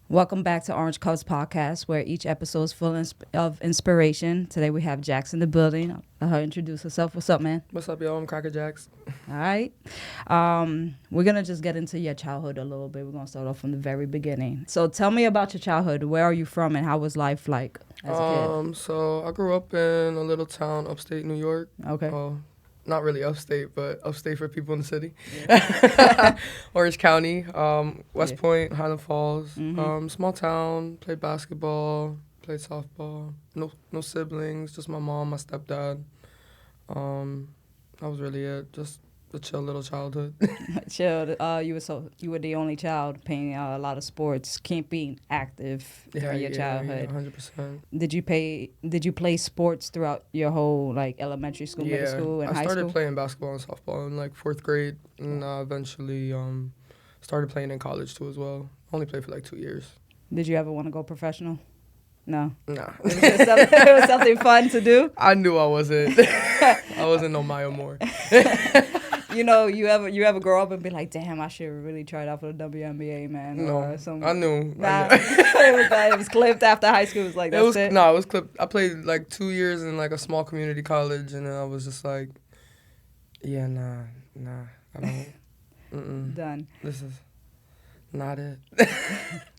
Welcome back to Orange Cups Podcast, where each episode is full of inspiration. Today we have Jaxx in the building. Let her introduce herself. What's up, man? What's up, y'all? I'm Cracker Jaxx. All right. We're going to just get into your childhood a little bit. We're going to start off from the very beginning. So tell me about your childhood. Where are you from and how was life like as a kid? So I grew up in a little town upstate New York. Okay. Well, not really upstate, but upstate for people in the city. Yeah. Orange County, West Point, Highland Falls. Small town. Played basketball. Played softball. No siblings. Just my mom, my stepdad. That was really it. Just a chill little childhood. Chill. You were the only child playing a lot of sports, keeping active during your childhood. Yeah, 100%. Did you play sports throughout your whole like elementary school, middle school, and high school? I started playing basketball and softball in like 4th grade, and eventually started playing in college too as well. Only played for like 2 years. Did you ever want to go professional? No. Nah. It was something fun to do? I knew I wasn't. I wasn't no Maya Moore. You know, you ever grow up and be like, damn, I should really try it out for the WNBA, man. No, I knew. Nah, it was clipped after high school. It was like, that's it? No, it was clipped. I played like 2 years in like a small community college, and then I was just like, yeah, nah, I don't. Done. This is not it.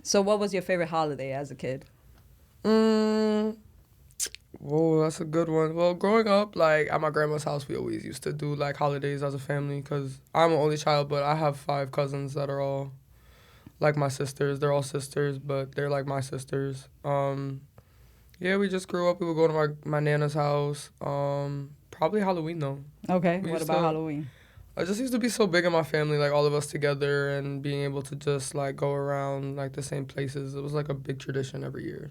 So what was your favorite holiday as a kid? Whoa, that's a good one. Well, growing up, like, at my grandma's house, we always used to do, like, holidays as a family, because I'm an only child, but I have 5 cousins that are all, like, my sisters. They're all sisters, but they're, like, my sisters. Yeah, we just grew up. We would go to my Nana's house. Probably Halloween, though. Okay, what about Halloween? I just used to be so big in my family, like, all of us together, and being able to just, like, go around, like, the same places. It was, like, a big tradition every year.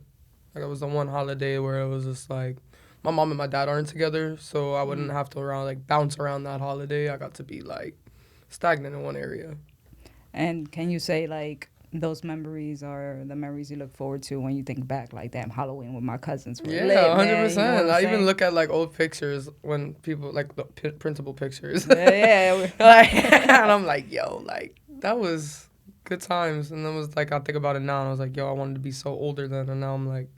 Like, it was the one holiday where it was just, like, my mom and my dad aren't together, so I wouldn't have to, bounce around that holiday. I got to be, like, stagnant in one area. And can you say, like, those memories are the memories you look forward to when you think back, like, damn, Halloween with my cousins were lit, 100%. Man, you know I even look at, like, old pictures when people, like, the printable pictures. Yeah. And I'm like, yo, like, that was good times. And then was like, I think about it now, and I was like, yo, I wanted to be so older then, and now I'm like,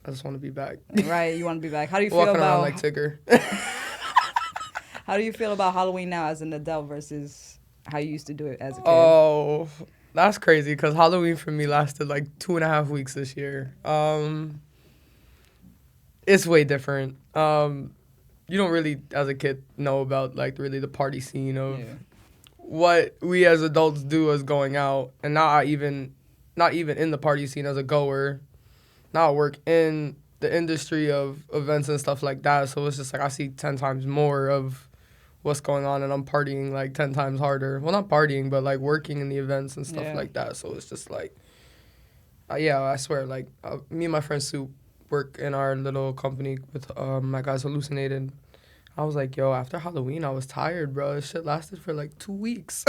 I just want to be back. Right, you want to be back. How do you feel Walking about around like Tigger. How do you feel about Halloween now as an adult versus how you used to do it as a kid? Oh, that's crazy, because Halloween for me lasted like 2.5 weeks this year. It's way different. You don't really, as a kid, know about like really the party scene of what we as adults do as going out, and not even in the party scene as a goer. Now I work in the industry of events and stuff like that, so it's just like I see 10 times more of what's going on, and I'm partying like 10 times harder. Well, not partying, but like working in the events and stuff like that. So it's just like, I swear, like me and my friend Sue work in our little company with my guys Hallucinated. I was like, yo, after Halloween, I was tired, bro. This shit lasted for like 2 weeks.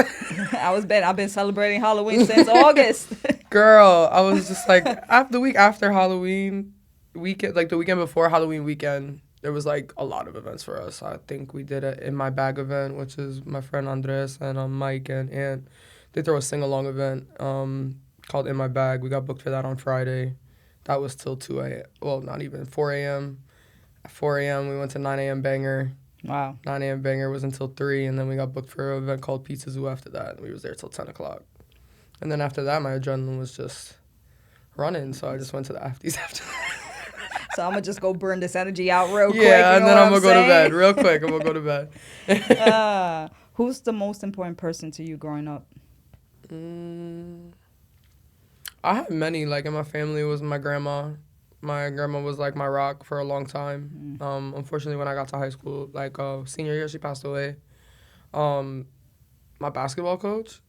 I've been celebrating Halloween since August. Girl, I was just like, the week after Halloween weekend, like the weekend before Halloween weekend, there was like a lot of events for us. I think we did an In My Bag event, which is my friend Andres and Mike and Ant. They throw a sing-along event called In My Bag. We got booked for that on Friday. That was till 2 a.m. Well, not even 4 a.m. At 4 a.m., we went to 9 a.m. Banger. Wow. 9 a.m. Banger was until 3, and then we got booked for an event called Pizza Zoo after that, and we was there till 10 o'clock. And then after that, my adrenaline was just running, so I just went to the afties after that. So I'm going to just go burn this energy out real quick. Yeah, and then I'm going to go to bed real quick. I'm going to go to bed. Who's the most important person to you growing up? I had many. Like, in my family, it was my grandma. My grandma was, like, my rock for a long time. Unfortunately, when I got to high school, like, senior year, she passed away. My basketball coach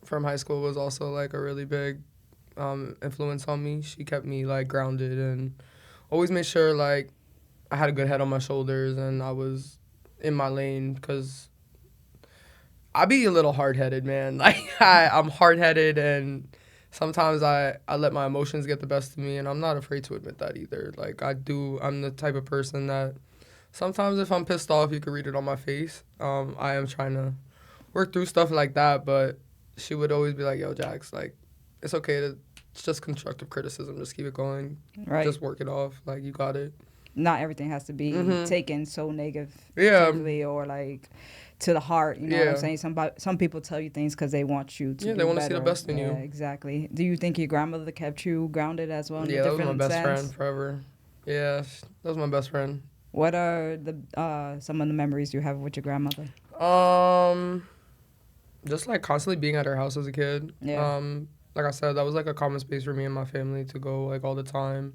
from high school was also, like, a really big influence on me. She kept me, like, grounded and always made sure, like, I had a good head on my shoulders and I was in my lane, because I be a little hard-headed, man. Like, I'm hard-headed, and sometimes I let my emotions get the best of me, and I'm not afraid to admit that either. Like, I'm the type of person that sometimes if I'm pissed off, you can read it on my face. I am trying to work through stuff like that, but she would always be like, yo, Jaxx, like, it's okay to it's just constructive criticism. Just keep it going. Right. Just work it off. Like, you got it. Not everything has to be Mm-hmm. taken so Yeah. negatively or like to the heart. You know what I'm Yeah. saying? Some people tell you things because they want you to Yeah, do they want to see better. the best in Yeah, you. exactly. Do you think your grandmother kept you grounded as well in Yeah, a that was my different best sense? friend forever. Yeah, that was my best friend. What are the some of the memories you have with your grandmother? Just like constantly being at her house as a kid. Yeah. Like I said, that was like a common space for me and my family to go like all the time.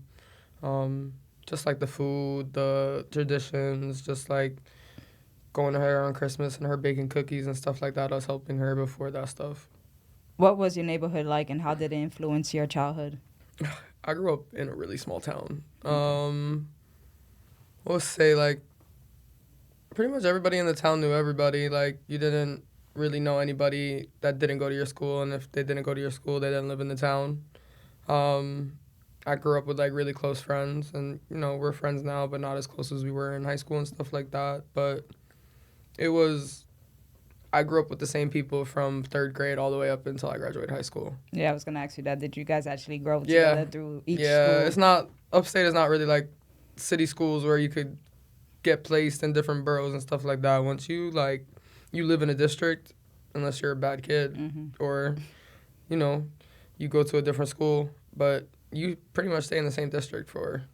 Um, just like the food, the traditions, just like going to her on Christmas and her baking cookies and stuff like that. Us helping her before that stuff. What was your neighborhood like, and how did it influence your childhood? I grew up in a really small town. Okay. We'll say like pretty much everybody in the town knew everybody. Like, you didn't really know anybody that didn't go to your school, and if they didn't go to your school, they didn't live in the town. Um, I grew up with like really close friends, and we're friends now, but not as close as we were in high school and stuff like that. But it was I grew up with the same people from third grade all the way up until I graduated high school. Yeah, I was gonna ask you that. Did you guys actually grow Yeah, together through each yeah. school? It's not upstate. Is not really like city schools where you could get placed in different boroughs and stuff like that. Once you live in a district, unless you're a bad kid Mm-hmm. or you know you go to a different school, but you pretty much stay in the same district for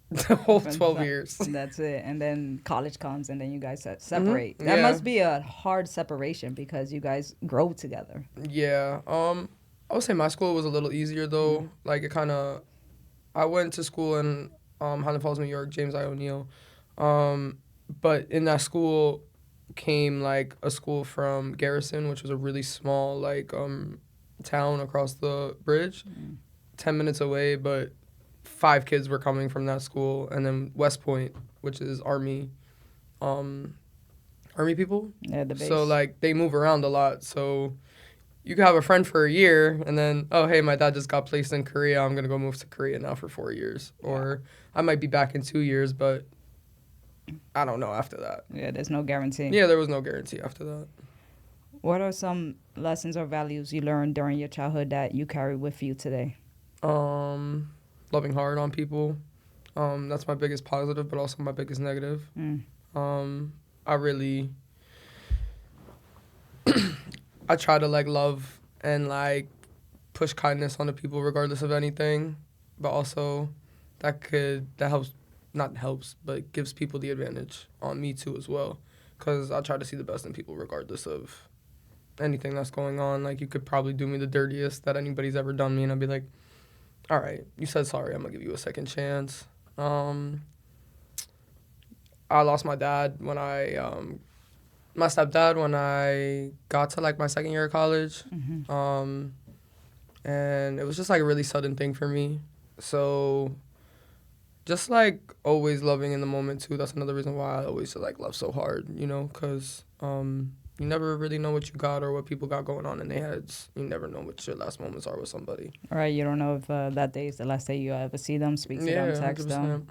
the whole 12 years. That's it. And then college comes, and then you guys separate. Mm-hmm. That Yeah. must be a hard separation because you guys grow together. Yeah. I would say my school was a little easier though. Mm. Like, I went to school in Highland Falls, New York, James I. O'Neill. But in that school came like a school from Garrison, which was a really small like town across the bridge, 10 minutes away, but 5 kids were coming from that school, and then West Point, which is Army people. Yeah, the base. So like they move around a lot. So you could have a friend for a year, and then, oh hey, my dad just got placed in Korea. I'm gonna go move to Korea now for 4 years, or I might be back in 2 years, but I don't know after that. Yeah, there's no guarantee. Yeah, there was no guarantee after that. What are some lessons or values you learned during your childhood that you carry with you today? Loving hard on people. That's my biggest positive, but also my biggest negative. I really, I try to like love and like push kindness onto people regardless of anything, but also that helps, not helps, but gives people the advantage on me too as well. Because I try to see the best in people regardless of anything that's going on. Like, you could probably do me the dirtiest that anybody's ever done me, and I'd be like, all right, you said sorry, I'm gonna give you a second chance. I lost my dad my stepdad when I got to like my second year of college. Mm-hmm. And it was just like a really sudden thing for me. So just like always loving in the moment too. That's another reason why I always like love so hard, because you never really know what you got or what people got going on in their heads. You never know what your last moments are with somebody. All right, you don't know if that day is the last day you ever see them, speak to them, text 100%.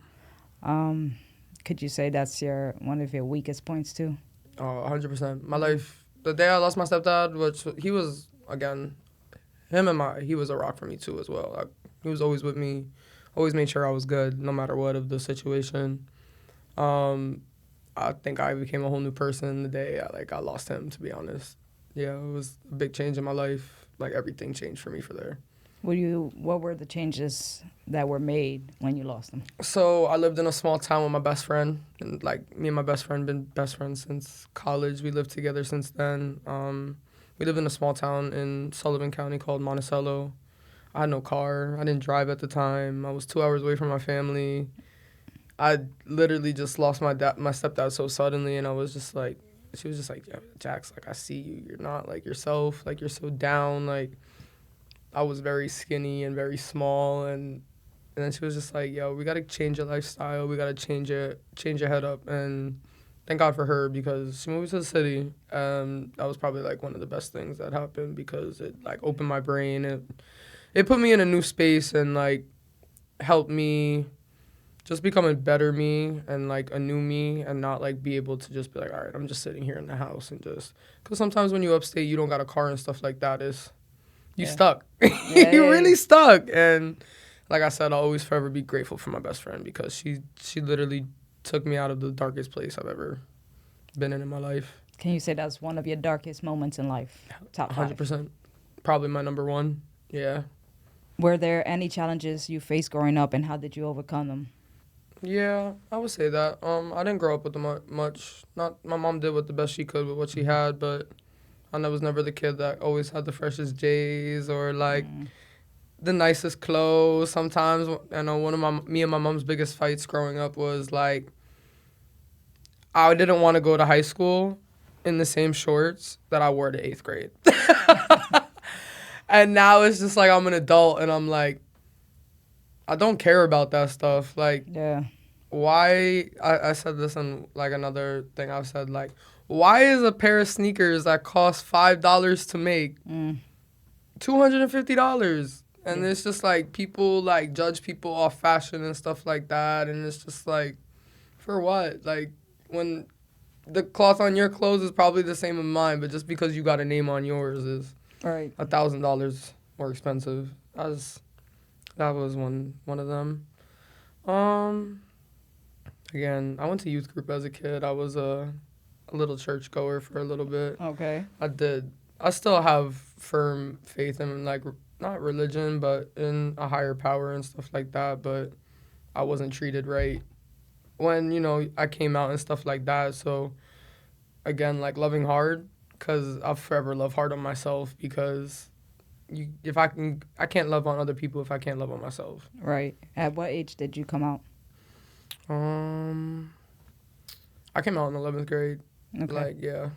them. Could you say that's one of your weakest points too? 100%. My life, the day I lost my stepdad, which he was, again, he was a rock for me too as well. He was always with me, always made sure I was good no matter what of the situation. I think I became a whole new person the day I lost him, to be honest. Yeah, it was a big change in my life. Like, everything changed for me for there. What were the changes that were made when you lost them? So I lived in a small town with my best friend, and like me and my best friend been best friends since college. We lived together since then. We lived in a small town in Sullivan County called Monticello. I had no car. I didn't drive at the time. I was 2 hours away from my family. I literally just lost my stepdad so suddenly, and I was just like, she was just like, yeah, Jaxx, like, I see you. You're not like yourself. Like, you're so down. Like, I was very skinny and very small, and then she was just like, yo, we got to change your lifestyle. We got to change your head up. And thank God for her, because she moved to the city. That was probably like one of the best things that happened, because it like opened my brain. It put me in a new space and like helped me just become a better me and like a new me, and not like be able to just be like, all right, I'm just sitting here in the house and just, because sometimes when you upstate, you don't got a car and stuff like that. you stuck. Yeah, You really stuck. And like I said, I'll always forever be grateful for my best friend because she literally took me out of the darkest place I've ever been in my life. Can you say that's one of your darkest moments in life? Top 5. 100%. Probably my number one. Yeah. Were there any challenges you faced growing up, and how did you overcome them? Yeah, I would say that. I didn't grow up with much. Not my mom did what the best she could with what she had, but I was never the kid that always had the freshest J's or like the nicest clothes. Sometimes I know one of me and my mom's biggest fights growing up was like I didn't want to go to high school in the same shorts that I wore to 8th grade. And now it's just like I'm an adult and I'm like, I don't care about that stuff. Like, Yeah. why? I said this in like another thing I've said, like, why is a pair of sneakers that cost $5 to make $250? And it's just like people like judge people off fashion and stuff like that. And it's just like, for what? Like, when the cloth on your clothes is probably the same as mine, but just because you got a name on yours is Right. $1,000 more expensive. That was one of them. Again, I went to youth group as a kid. I was a little church goer for a little bit. Okay. I still have firm faith in like not religion, but in a higher power and stuff like that. But I wasn't treated right when I came out and stuff like that. So again, like loving hard, because I'll forever love hard on myself because I can't love on other people if I can't love on myself. Right. At what age did you come out? I came out in 11th grade. Okay. Like, yeah,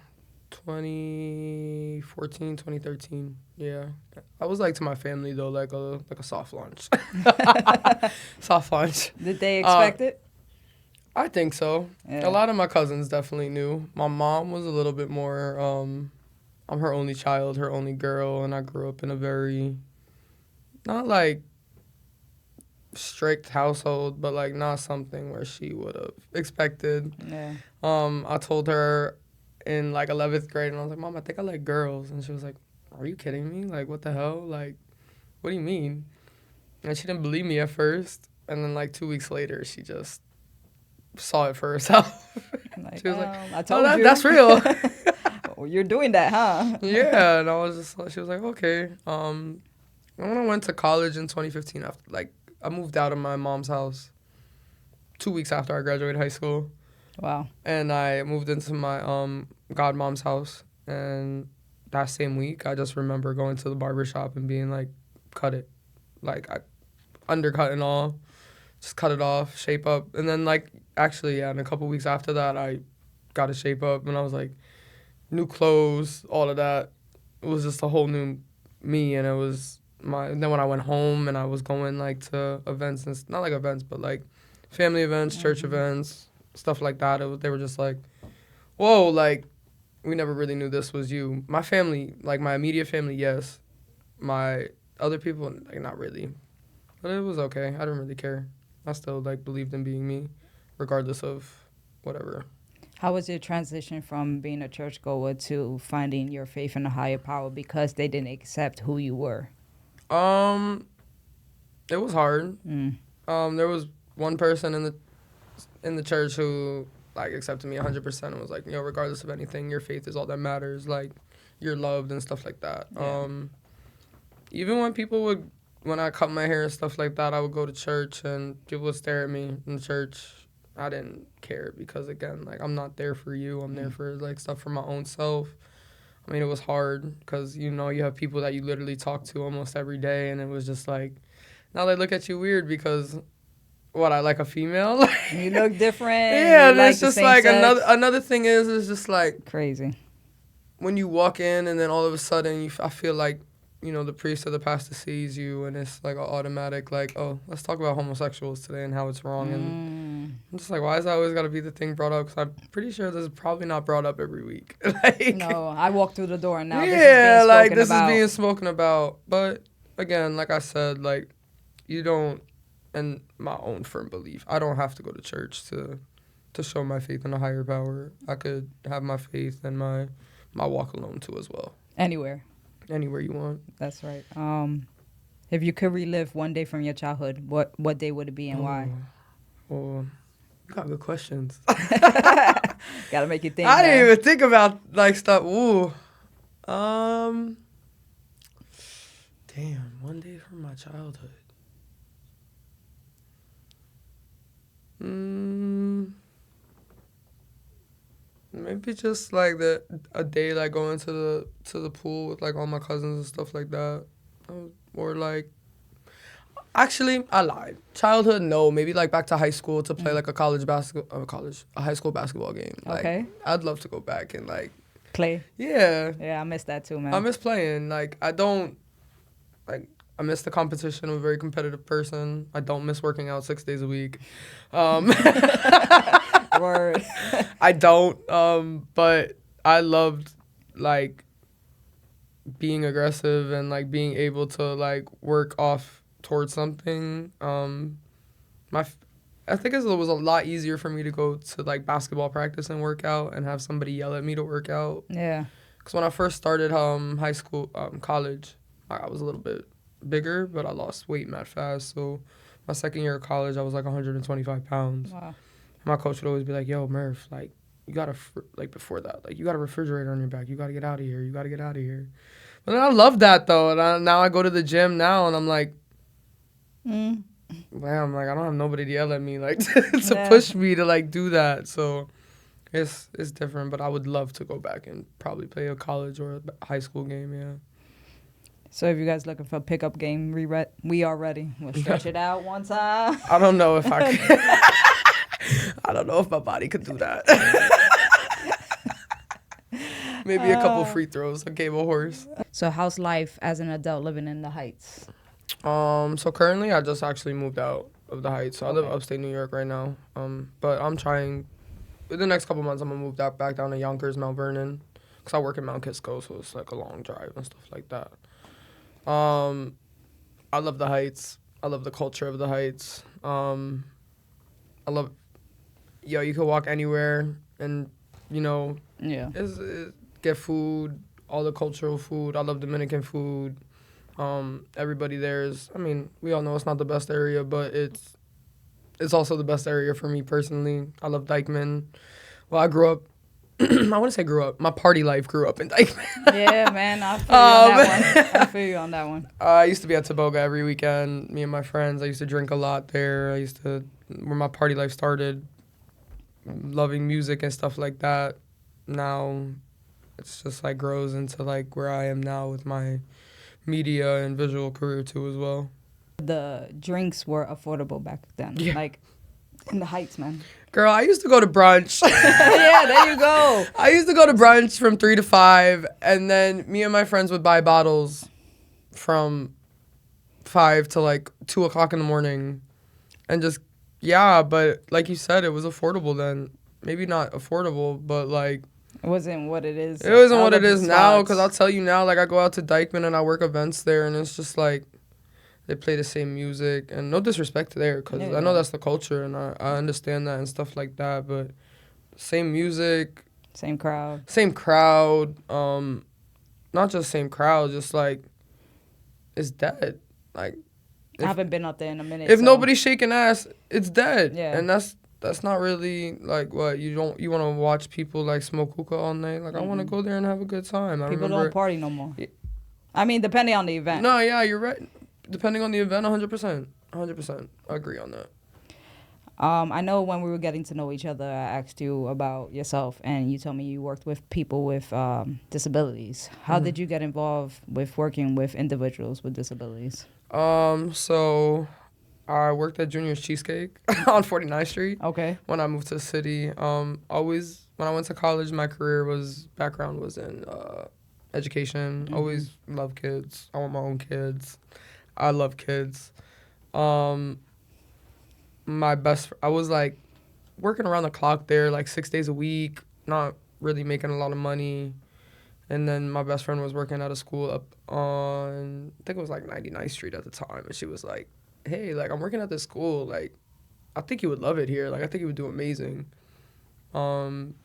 2014, 2013. Yeah. I was like to my family though, like a soft launch. Soft launch. Did they expect it? I think so. Yeah. A lot of my cousins definitely knew. My mom was a little bit more I'm her only child, her only girl, and I grew up in a very not like strict household, but like not something where she would have expected. Yeah. I told her in like 11th grade, and I was like, Mom, I think I like girls. And she was like, are you kidding me? Like, what the hell? Like, what do you mean? And she didn't believe me at first. And then like 2 weeks later, she just saw it for herself. Like, She was like, I told you. That's real. Oh, you're doing that, huh? Yeah. And I was just, she was like, okay. And when I went to college in 2015, after like, I moved out of my mom's house 2 weeks after I graduated high school. Wow. And I moved into my godmom's house. And that same week, I just remember going to the barber shop and being like, cut it. Like, undercut and all. Just cut it off, shape up. And then, like, actually, yeah, in a couple weeks after that, I got a shape up. And I was like, new clothes, all of that. It was just a whole new me. And it was and then when I went home and I was going, like, to events, and not like events, but, like, family events, church events, stuff like that. They were just like, whoa, like, we never really knew this was you. My family, like, my immediate family, yes. My other people, like, not really. But it was okay. I didn't really care. I still, like, believed in being me, regardless of whatever. How was your transition from being a churchgoer to finding your faith in a higher power because they didn't accept who you were? It was hard. There was one person in the church who, like, accepted me 100% and was like, regardless of anything, your faith is all that matters. Like, you're loved and stuff like that. Yeah. Even when I cut my hair and stuff like that, I would go to church and people would stare at me in church. I didn't care because, again, like, I'm not there for you. I'm there for, like, stuff for my own self. I mean, it was hard because, you have people that you literally talk to almost every day, and it was just like, now they look at you weird because, I like a female? You look different. Yeah, and like it's just like another thing is just like crazy. When you walk in and then all of a sudden I feel like, the priest or the pastor sees you and it's like automatic, like, oh, let's talk about homosexuals today and how it's wrong. And I'm just like, why is that always got to be the thing brought up? Because I'm pretty sure this is probably not brought up every week. Like, no, I walk through the door and now this is being spoken about. But again, like I said, like, you don't, and my own firm belief, I don't have to go to church to show my faith in a higher power. I could have my faith and my walk alone too as well. Anywhere. anywhere you want. That's right. If you could relive one day from your childhood, what day would it be and why? Oh, you got good questions. Gotta make you think. I didn't Man. even think about like stuff. Ooh. Damn, one day from my childhood. Maybe just like a day like going to the pool with like all my cousins and stuff like that, or like. Actually, I lied. Childhood, no. Maybe like back to high school to play like a high school basketball game. Like, Okay. I'd love to go back and like. Play. Yeah. Yeah, I miss that too, man. I miss playing. Like I miss the competition. I'm a very competitive person. I don't miss working out 6 days a week. Word. I don't. But I loved like being aggressive and like being able to like work off towards something. I think it was a lot easier for me to go to like basketball practice and work out and have somebody yell at me to work out. Yeah. Because when I first started high school, college, I was a little bit bigger, but I lost weight mad fast. So my second year of college, I was like 125 pounds. Wow. My coach would always be like, "Yo, Murph, like you gotta like before that, like you got a refrigerator on your back. You gotta get out of here. You gotta get out of here." But then I love that though, and now I go to the gym now, and I'm like, damn, like I don't have nobody to yell at me like to push me to like do that. So it's different, but I would love to go back and probably play a college or a high school game. Yeah. So if you guys looking for a pickup game, we are ready. We'll stretch it out one time. I don't know if I can. I don't know if my body could do that. Maybe a couple free throws, a game of horse. So how's life as an adult living in the Heights? So currently I just actually moved out of the Heights. So I live upstate New York right now. But I'm trying, in the next couple months, I'm gonna move back down to Yonkers, Mount Vernon, because I work in Mount Kisco, so it's like a long drive and stuff like that. I love the Heights. I love the culture of the Heights. I love, you could walk anywhere and, get food, all the cultural food. I love Dominican food. Everybody there is, we all know it's not the best area, but it's also the best area for me personally. I love Dykeman. Well, I grew up, I wouldn't say grew up. My party life grew up in Dykeman. Yeah, man. I feel you on that one. I feel you on that one. I used to be at Toboga every weekend. Me and my friends. I used to drink a lot there. Where my party life started, loving music and stuff like that. Now, it's just like grows into like where I am now with my media and visual career too as well. The drinks were affordable back then. Yeah. Like in the Heights, man. Girl, I used to go to brunch. Yeah, there you go. I used to go to brunch from 3 to 5, and then me and my friends would buy bottles from 5 to like 2 o'clock in the morning, and just but like you said, it was affordable then. Maybe not affordable, but like it wasn't what it is. It wasn't what it is now, because I'll tell you now, like I go out to Dykeman and I work events there, and it's just like they play the same music, and no disrespect to there, because I know that's the culture, and I understand that and stuff like that, but same music. Same crowd. Not just same crowd, just like it's dead. Like I haven't been up there in a minute. If nobody's shaking ass, it's dead. Yeah. And that's not really like what you want to watch people like smoke hookah all night. Like I want to go there and have a good time. People don't party no more. Depending on the event. No, yeah, you're right. Depending on the event, 100%. 100%. I agree on that. I know when we were getting to know each other, I asked you about yourself, and you told me you worked with people with disabilities. How did you get involved with working with individuals with disabilities? So I worked at Junior's Cheesecake on 49th Street. Okay. When I moved to the city. Always, when I went to college, my background was in education. Mm-hmm. Always loved kids. I want my own kids. I love kids. I was like working around the clock there, like 6 days a week, not really making a lot of money. And then my best friend was working at a school up on, I think it was like 99th Street at the time. And she was like, hey, like I'm working at this school. Like, I think you would love it here. Like, I think you would do amazing. And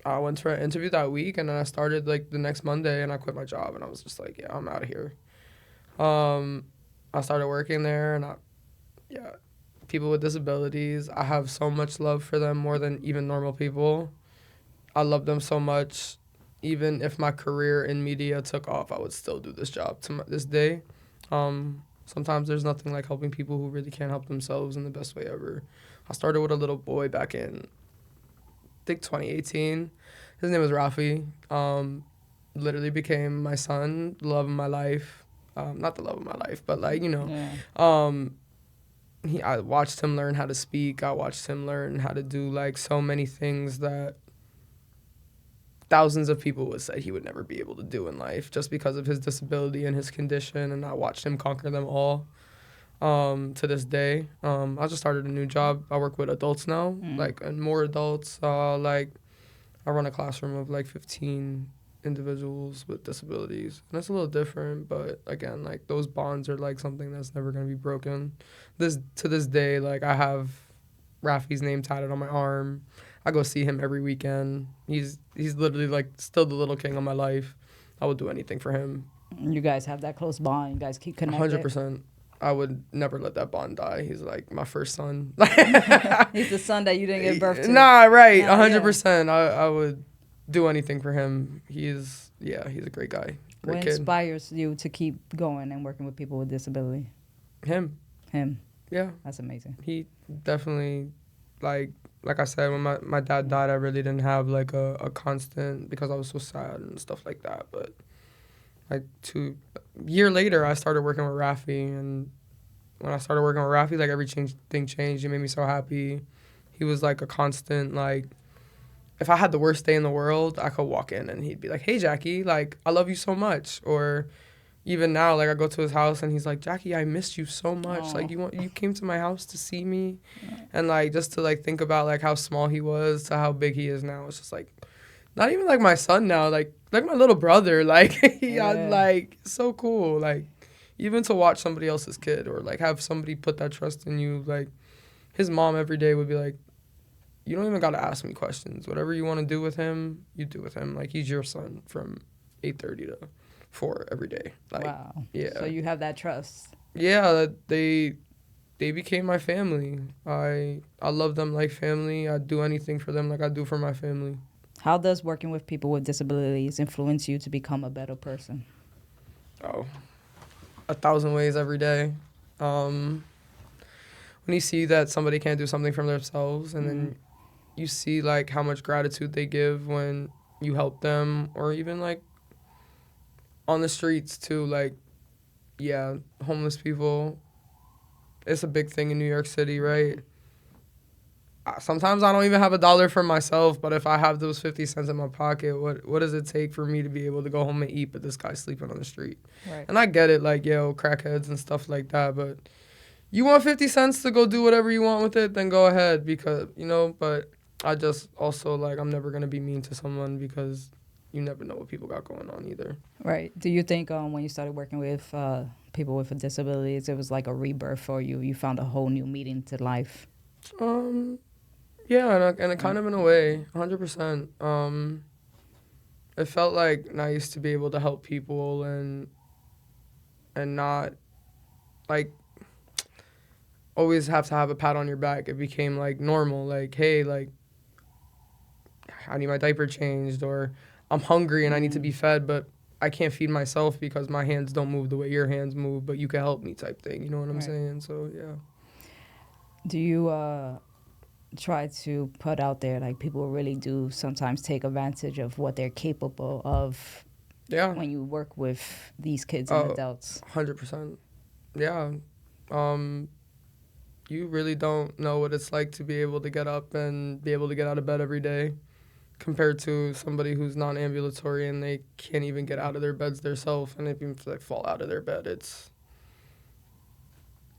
I went for an interview that week, and then I started like the next Monday, and I quit my job, and I was just like, yeah, I'm out of here. I started working there, and yeah, people with disabilities, I have so much love for them more than even normal people. I love them so much. Even if my career in media took off, I would still do this job to this day. Sometimes there's nothing like helping people who really can't help themselves in the best way ever. I started with a little boy back in, I think, 2018. His name was Rafi. Literally became my son, the love of my life. Not the love of my life, but like, Yeah. I watched him learn how to speak. I watched him learn how to do like so many things that thousands of people would say he would never be able to do in life just because of his disability and his condition. And I watched him conquer them all. To this day, I just started a new job. I work with adults now, like, and more adults. Like, I run a classroom of like 15 individuals with disabilities, and it's a little different. But again, like, those bonds are like something that's never gonna be broken. To this day, like, I have Rafi's name tatted on my arm. I go see him every weekend. He's literally like still the little king of my life. I would do anything for him. You guys have that close bond. You guys keep connected. 100%. I would never let that bond die. He's like my first son. He's the son that you didn't give birth to. Nah, right. Nah, 100%. I would do anything for him. He's a great guy. Great What kid. inspires you to keep going and working with people with disability? Him. Yeah. That's amazing. He definitely, like I said, when my dad died, I really didn't have like a constant, because I was so sad and stuff like that. But like a year later, I started working with Rafi, and when I started working with Rafi, like thing changed. He made me so happy. He was like a constant, like, if I had the worst day in the world, I could walk in and he'd be like, "Hey, Jackie, like, I love you so much." Or even now, like, I go to his house and he's like, "Jackie, I missed you so much. Aww. Like, you came to my house to see me." And like, just to like think about like how small he was to how big he is now, it's just like, not even like my son now, like my little brother. Like, like, so cool. Like, even to watch somebody else's kid, or like have somebody put that trust in you. Like, his mom every day would be like, "You don't even got to ask me questions. Whatever you want to do with him, you do with him. Like, he's your son from 8:30 to 4 every day." Like, wow. Yeah. So you have that trust. Yeah, they became my family. I love them like family. I'd do anything for them like I do for my family. How does working with people with disabilities influence you to become a better person? Oh, 1,000 ways every day. When you see that somebody can't do something for themselves, and then you see like how much gratitude they give when you help them, or even like on the streets too, like, yeah, homeless people. It's a big thing in New York City, right? Sometimes I don't even have $1 for myself, but if I have those 50 cents in my pocket, what does it take for me to be able to go home and eat, but this guy's sleeping on the street? Right. And I get it, like, yo, crackheads and stuff like that, but you want 50 cents to go do whatever you want with it, then go ahead, because, but I just also, like, I'm never going to be mean to someone, because you never know what people got going on either. Right. Do you think when you started working with people with disabilities, it was like a rebirth for you? You found a whole new meaning to life? Yeah, and kind of in a way, 100%. It felt like nice to be able to help people and not, like, always have to have a pat on your back. It became, like, normal. Like, hey, like, I need my diaper changed, or I'm hungry and I need to be fed, but I can't feed myself because my hands don't move the way your hands move, but you can help me, type thing. You know what I'm saying? So, yeah. Do you try to put out there, like, people really do sometimes take advantage of what they're capable of when you work with these kids and adults? 100%. Yeah. You really don't know what it's like to be able to get up and be able to get out of bed every day, compared to somebody who's non-ambulatory and they can't even get out of their beds themselves, and if you like fall out of their bed, it's,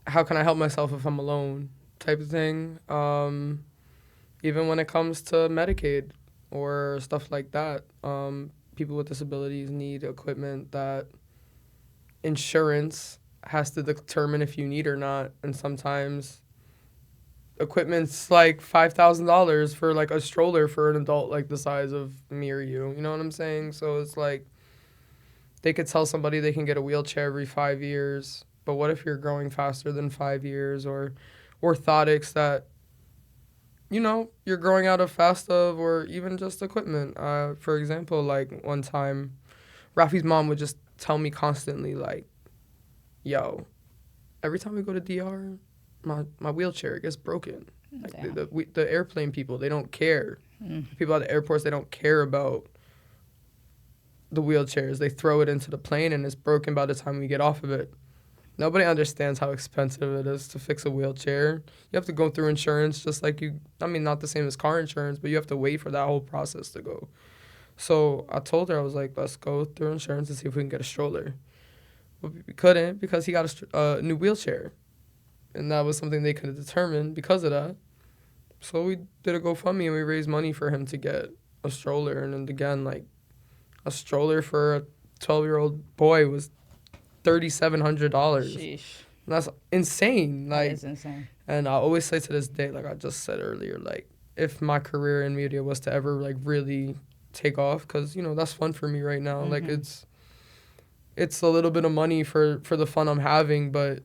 how can I help myself if I'm alone, type of thing. Even when it comes to Medicaid or stuff like that, people with disabilities need equipment that insurance has to determine if you need or not, and sometimes equipment's like $5,000 for like a stroller for an adult like the size of me or you. You know what I'm saying? So it's like they could tell somebody they can get a wheelchair every 5 years, but what if you're growing faster than 5 years, or orthotics that you're growing out of fast of, or even just equipment. For example, like one time, Rafi's mom would just tell me constantly like, "Yo, every time we go to DR, my wheelchair gets broken." Like the airplane people, they don't care. People at the airports, they don't care about the wheelchairs. They throw it into the plane and it's broken by the time we get off of it. Nobody understands how expensive it is to fix a wheelchair. You have to go through insurance just like not the same as car insurance, but you have to wait for that whole process to go. So I told her, I was like, let's go through insurance and see if we can get a stroller. But we couldn't because he got a new wheelchair. And that was something they could determine because of that. So we did a GoFundMe and we raised money for him to get a stroller. And then again, like, a stroller for a 12-year-old boy was $3,700. Sheesh. That's insane. Like, that is insane. And I always say to this day, like I just said earlier, like, if my career in media was to ever, like, really take off, because, that's fun for me right now. Like, it's a little bit of money for the fun I'm having, but,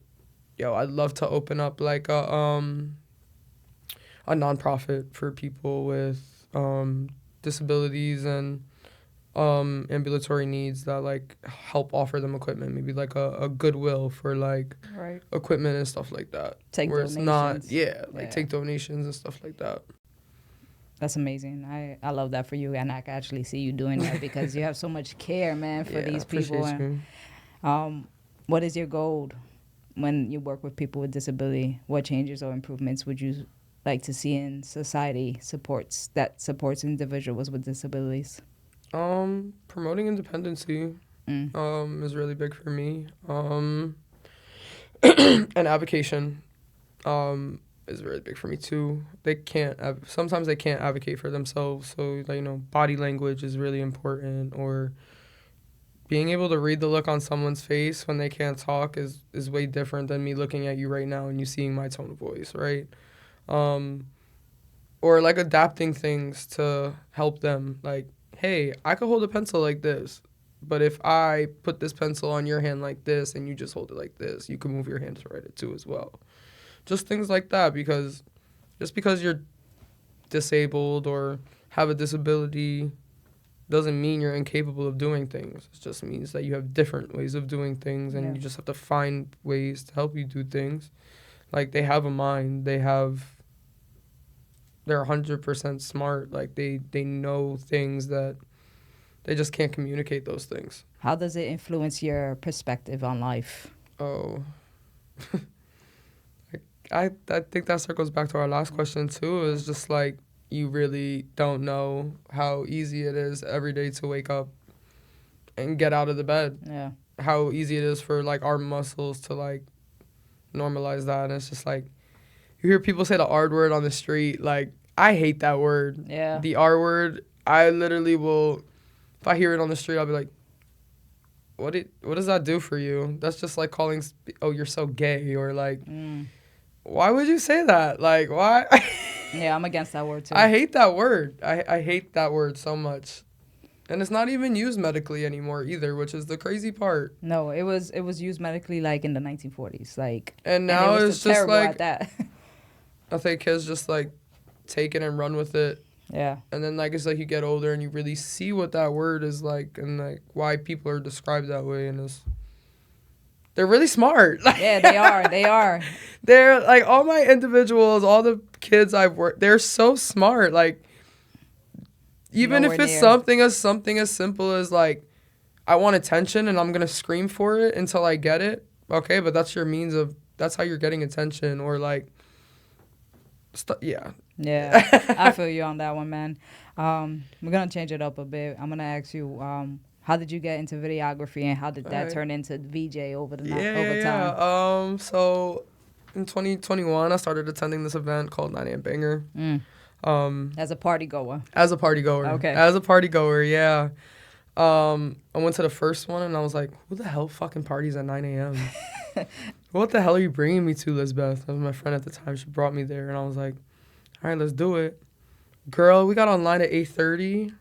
I'd love to open up, like, a nonprofit for people with disabilities and ambulatory needs that like help offer them equipment, maybe like a Goodwill for like equipment and stuff like that. Take where donations. It's not, take donations and stuff like that. That's amazing. I love that for you, and I can actually see you doing that because you have so much care, man, for these people. And, what is your goal when you work with people with disability? What changes or improvements would you like to see in society supports individuals with disabilities? Promoting independency is really big for me. And avocation is really big for me too. Sometimes they can't advocate for themselves, so body language is really important, or being able to read the look on someone's face when they can't talk is way different than me looking at you right now and you seeing my tone of voice, right? Or like adapting things to help them, like, hey, I could hold a pencil like this, but if I put this pencil on your hand like this and you just hold it like this, you can move your hand to write it too as well. Just things like that, because just because you're disabled or have a disability doesn't mean you're incapable of doing things. It just means that you have different ways of doing things, and you just have to find ways to help you do things. Like, they have a mind. They're 100% smart. Like, they know things that they just can't communicate those things. How does it influence your perspective on life? Oh. I think that circles back to our last question, too, is just, like, you really don't know how easy it is every day to wake up and get out of the bed. Yeah. How easy it is for, like, our muscles to, like, normalize that. And it's just, like, you hear people say the R word on the street. Like, I hate that word. Yeah. The R word, I literally will, if I hear it on the street, I'll be like, what does that do for you? That's just like calling, oh, you're so gay, or like, why would you say that? Like, why? Yeah, I'm against that word too. I hate that word. I hate that word so much. And it's not even used medically anymore either, which is the crazy part. No, it was used medically like in the 1940s, like. And now and it's just like at that. I think kids just like take it and run with it. Yeah. And then like it's like you get older and you really see what that word is like, and like why people are described that way, and they're really smart. Yeah, they are. They are. They're like, all my individuals, all the kids I've worked, they're so smart. Like, even if it's something as simple as like, I want attention and I'm gonna scream for it until I get it. Okay, but that's how you're getting attention, or like, yeah. Yeah, I feel you on that one, man. We're gonna change it up a bit. I'm gonna ask you, how did you get into videography, and how did that turn into VJ over time? Yeah. So in 2021, I started attending this event called 9 a.m. Banger. As a party goer. Okay. As a party goer, yeah. I went to the first one and I was like, who the hell fucking parties at 9 a.m.? What the hell are you bringing me to, Lisbeth? That was my friend at the time. She brought me there, and I was like, all right, let's do it. Girl, we got online at 8:30.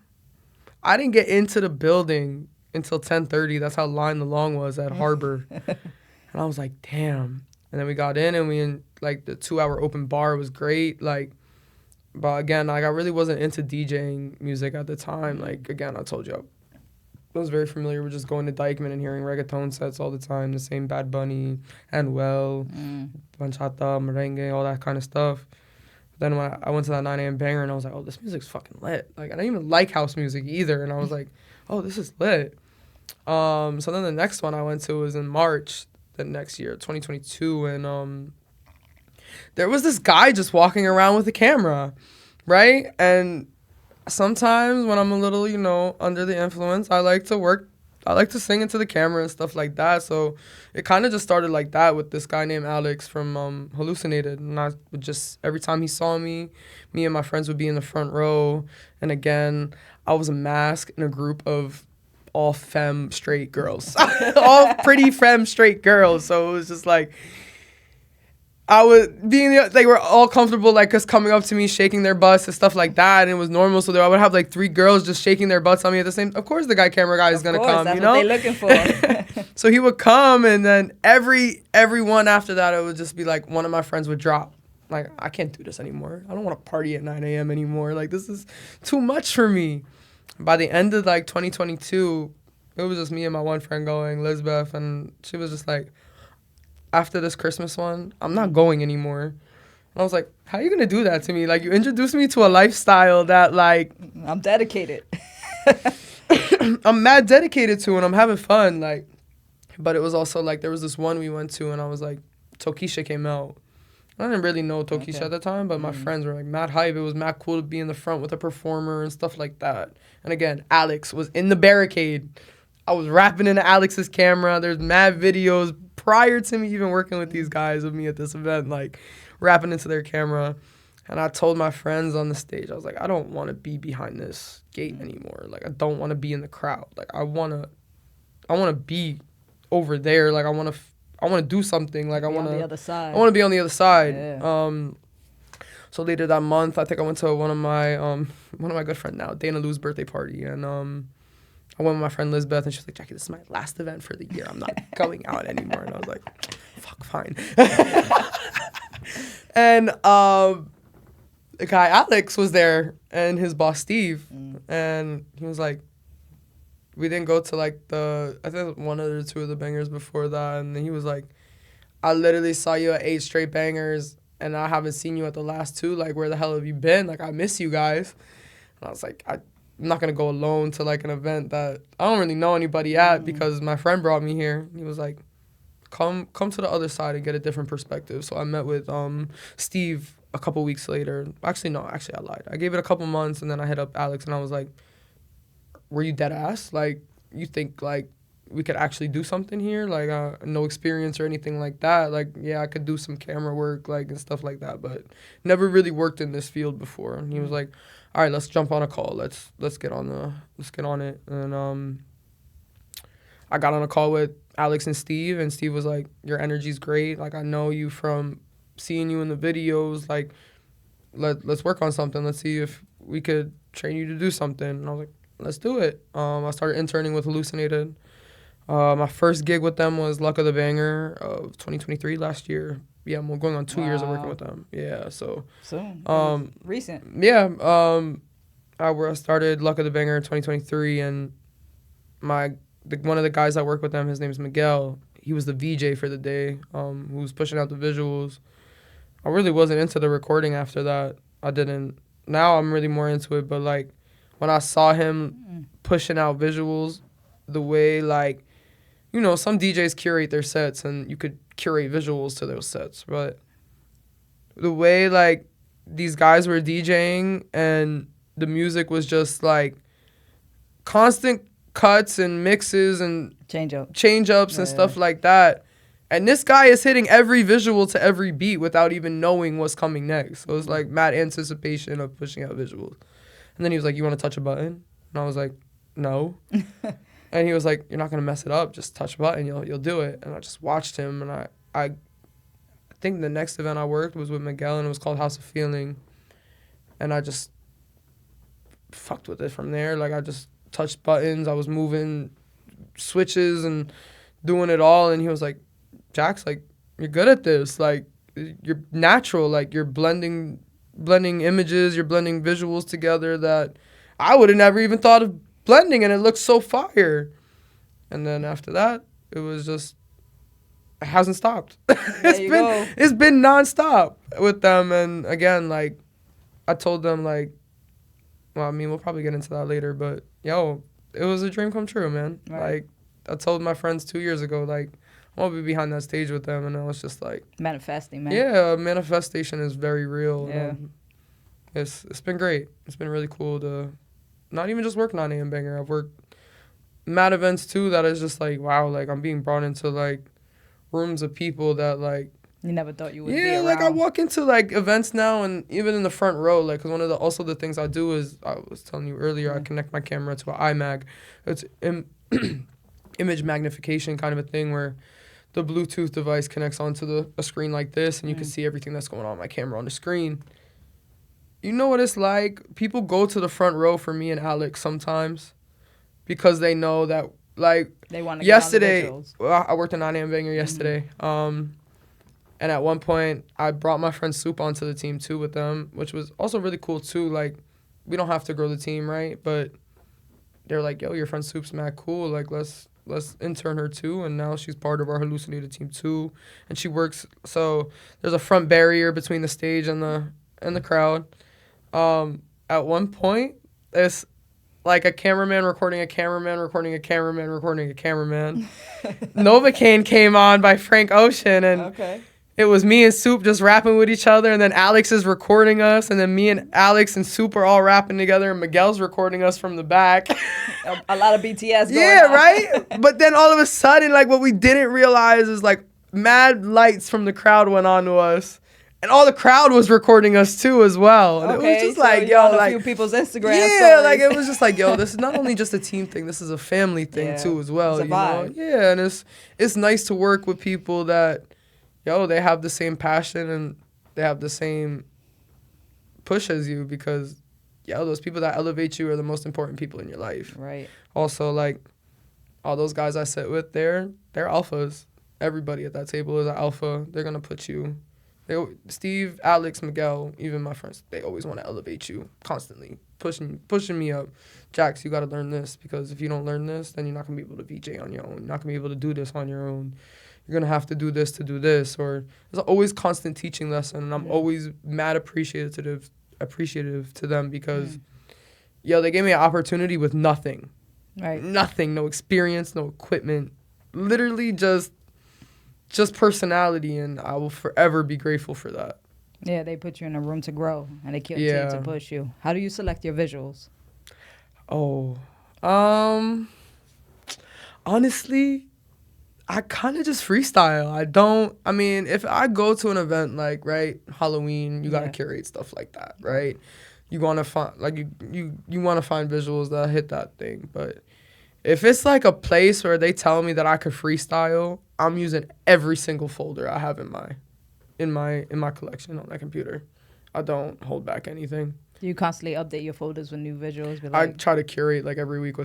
I didn't get into the building until 10:30. That's how line the long was at Harbor. And I was like, damn. And then we got in, and like, the 2-hour open bar was great. Like, but again, like, I really wasn't into DJing music at the time. Like, again, I told you, I was very familiar with just going to Dykeman and hearing reggaeton sets all the time, the same Bad Bunny, Anuel, bachata, merengue, all that kind of stuff. Then when I went to that 9 a.m. banger, and I was like, oh, this music's fucking lit. Like, I didn't even like house music either, and I was like, oh, this is lit. So then the next one I went to was in March the next year, 2022, and there was this guy just walking around with a camera, right? And sometimes when I'm a little, under the influence, I like to sing into the camera and stuff like that. So it kind of just started like that with this guy named Alex from Hallucinated. And I would just, every time he saw me and my friends would be in the front row. And again, I was a mask in a group of all femme straight girls, all pretty femme straight girls. So it was just like, they were all comfortable, like, us coming up to me, shaking their butts and stuff like that, and it was normal. So I would have like 3 girls just shaking their butts on me at the same. Of course, the camera guy is gonna come. That's what they're looking for. So he would come, and then everyone after that, it would just be like one of my friends would drop. Like, I can't do this anymore. I don't want to party at 9 a.m. anymore. Like, this is too much for me. By the end of like 2022, it was just me and my one friend going, Lisbeth, and she was just like, after this Christmas one, I'm not going anymore. And I was like, how are you going to do that to me? Like, you introduced me to a lifestyle that, like... I'm dedicated. I'm mad dedicated to, and I'm having fun. Like, but it was also, like, there was this one we went to, and I was like, Tokisha came out. I didn't really know Tokisha at the time, but my friends were, like, mad hype. It was mad cool to be in the front with a performer and stuff like that. And again, Alex was in the barricade. I was rapping into Alex's camera. There's mad videos prior to me even working with these guys of me at this event, like, rapping into their camera. And I told my friends on the stage, I was like, I don't want to be behind this gate anymore. Like, I don't want to be in the crowd. Like, I want to be over there. Like, I want to do something. Like, I want to be on the other side. I want to be on the other side. Yeah. So later that month, I think I went to one of my good friends now, Dana Lou's birthday party, and I went with my friend Lisbeth, and she was like, Jackie, this is my last event for the year. I'm not going out anymore. And I was like, fuck, fine. And the guy Alex was there, and his boss Steve, and he was like, we didn't go to like I think one or 2 of the bangers before that, and he was like, I literally saw you at 8 straight bangers, and I haven't seen you at the last 2. Like, where the hell have you been? Like, I miss you guys. And I was like, I'm not going to go alone to, like, an event that I don't really know anybody at because my friend brought me here. He was like, come to the other side and get a different perspective. So I met with Steve a couple weeks later. Actually, I lied. I gave it a couple months, and then I hit up Alex, and I was like, were you dead ass? Like, you think, like, we could actually do something here? Like, no experience or anything like that. Like, yeah, I could do some camera work, like, and stuff like that, but never really worked in this field before. And he was like, all right, let's jump on a call. Let's get on it. And I got on a call with Alex and Steve was like, your energy's great. Like, I know you from seeing you in the videos. Like, let's work on something. Let's see if we could train you to do something. And I was like, let's do it. I started interning with Hallucinated. My first gig with them was Luck of the Banger of 2023 last year. Yeah, I'm going on 2 years of working with them. Yeah, so recent. Yeah, I started Luck of the Banger in 2023, and one of the guys that work with them, his name is Miguel. He was the VJ for the day, who was pushing out the visuals. I really wasn't into the recording after that. I didn't. Now I'm really more into it, but like when I saw him pushing out visuals, the way like, some DJs curate their sets and you could curate visuals to those sets, but the way like these guys were DJing and the music was just like constant cuts and mixes and change-ups and stuff like that. And this guy is hitting every visual to every beat without even knowing what's coming next. So it was like mad anticipation of pushing out visuals. And then he was like, you want to touch a button? And I was like, no. And he was like, "You're not gonna mess it up. Just touch a button. You'll do it." And I just watched him, and I think the next event I worked was with Miguel, and it was called House of Feeling. And I just fucked with it from there. Like, I just touched buttons. I was moving switches and doing it all. And he was like, "Jaxx, like, you're good at this. Like, you're natural. Like, you're blending images. You're blending visuals together that I would have never even thought of blending, and it looks so fire." And then after that, it was just, it hasn't stopped. It's been nonstop with them. And again, like, I told them, like, well, I mean, we'll probably get into that later, but yo, it was a dream come true, man. Right. Like, I told my friends 2 years ago, like, I want to be behind that stage with them, and I was just like, manifesting, man. Yeah, manifestation is very real. Yeah. It's been great. It's been really cool to not even just work 9 a.m. banger. I've worked mad events too that is just like, wow, like, I'm being brought into like rooms of people that like you never thought you would be yeah, around. like I walk into like events now, and even in the front row, like, because one of the things I do is, I was telling you earlier, I connect my camera to an iMag. It's image magnification kind of a thing where the Bluetooth device connects onto a screen like this, and you can see everything that's going on my camera on the screen. You know what it's like? People go to the front row for me and Alex sometimes because they know that, like, they want to yesterday, I worked a 9 a.m. banger yesterday. And at one point, I brought my friend Soup onto the team too with them, which was also really cool too. Like, we don't have to grow the team, right? But they're like, "Yo, your friend Soup's mad cool. Like, let's intern her too." And now she's part of our hallucinated team too, and she works. So there's a front barrier between the stage and the crowd. At one point, it's like a cameraman recording a cameraman recording a cameraman recording a cameraman. Novocaine came on by Frank Ocean, and it was me and Soup just rapping with each other, and then Alex is recording us, and then me and Alex and Soup are all rapping together, and Miguel's recording us from the back. A lot of BTS going yeah, on. right? But then all of a sudden, like, what we didn't realize is, like, mad lights from the crowd went on to us, and all the crowd was recording us too as well. And it was just so like, yo, like, a few people's Instagram yeah, stories. like, it was just like, yo, this is not only just a team thing, this is a family thing too as well. It's a vibe. Yeah, and it's nice to work with people that, yo, they have the same passion and they have the same push as you, because, yo, those people that elevate you are the most important people in your life. Right. Also, like, all those guys I sit with, they're alphas. Everybody at that table is an alpha. They're going to put you. Steve, Alex, Miguel, even my friends, they always want to elevate you constantly, pushing me up. "Jaxx, you got to learn this, because if you don't learn this, then you're not going to be able to VJ on your own. You're not going to be able to do this on your own. You're going to have to do this to do this." Or there's always constant teaching lesson, and I'm always mad appreciative to them, because, yo, they gave me an opportunity with nothing. Right. Nothing, no experience, no equipment, literally just personality, and I will forever be grateful for that. Yeah, they put you in a room to grow, and they continue to push you. How do you select your visuals? Oh, honestly, I kind of just freestyle. I mean, if I go to an event like, right, Halloween, you gotta curate stuff like that, right? You want to find, like, you want to find visuals that hit that thing. But if it's like a place where they tell me that I could freestyle, I'm using every single folder I have in my collection on my computer. I don't hold back anything. Do you constantly update your folders with new visuals? I try to curate like every week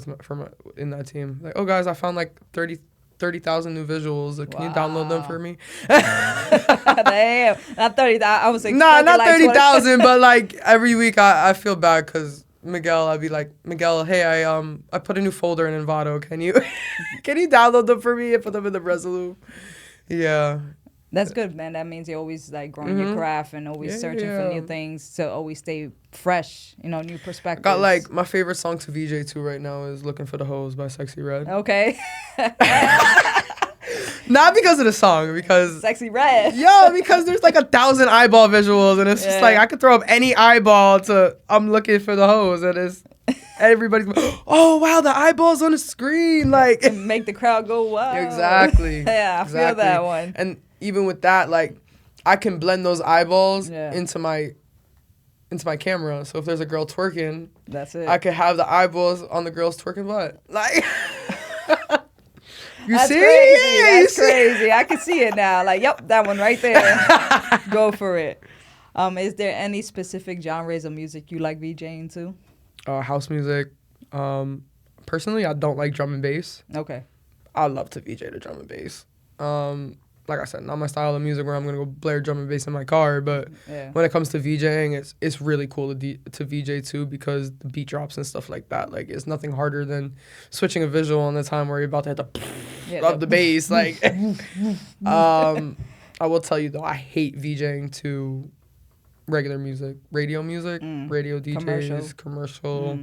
in that team. Like, "Oh, guys, I found like 30,000 new visuals. Can you download them for me?" Damn, not 30,000. I was like, nah, not like 30,000, but like every week I feel bad because Miguel, I'd be like, "Miguel, hey, I put a new folder in Envato. Can you download them for me and put them in the Resolute?" Yeah. That's good, man. That means you're always like growing your craft and always searching for new things to always stay fresh, new perspectives. Got like my favorite song to VJ to right now is "Looking for the Hose" by Sexy Red. Okay. Not because of the song, because Sexy Red. Yo, because there's like 1,000 eyeball visuals, and it's just like I could throw up any eyeball to "I'm looking for the hose," and it's everybody's "Oh wow, the eyeballs on the screen!" Like, and make the crowd go wow. Exactly. Yeah, I feel that one. And even with that, like, I can blend those eyeballs into my camera. So if there's a girl twerking, that's it. I could have the eyeballs on the girl's twerking butt. Like, You That's see? crazy. Yeah, That's crazy. I can see it now. Like, yep, that one right there. Go for it. Is there any specific genres of music you like VJing to? House music. Personally, I don't like drum and bass. Okay. I love to VJ to drum and bass. Like I said, not my style of music where I'm gonna go blare drum and bass in my car, but when it comes to VJing, it's really cool to VJ too, because the beat drops and stuff like that. Like, it's nothing harder than switching a visual on the time where you're about to hit the bass. Like, I will tell you though, I hate VJing to regular music, radio DJs, commercial.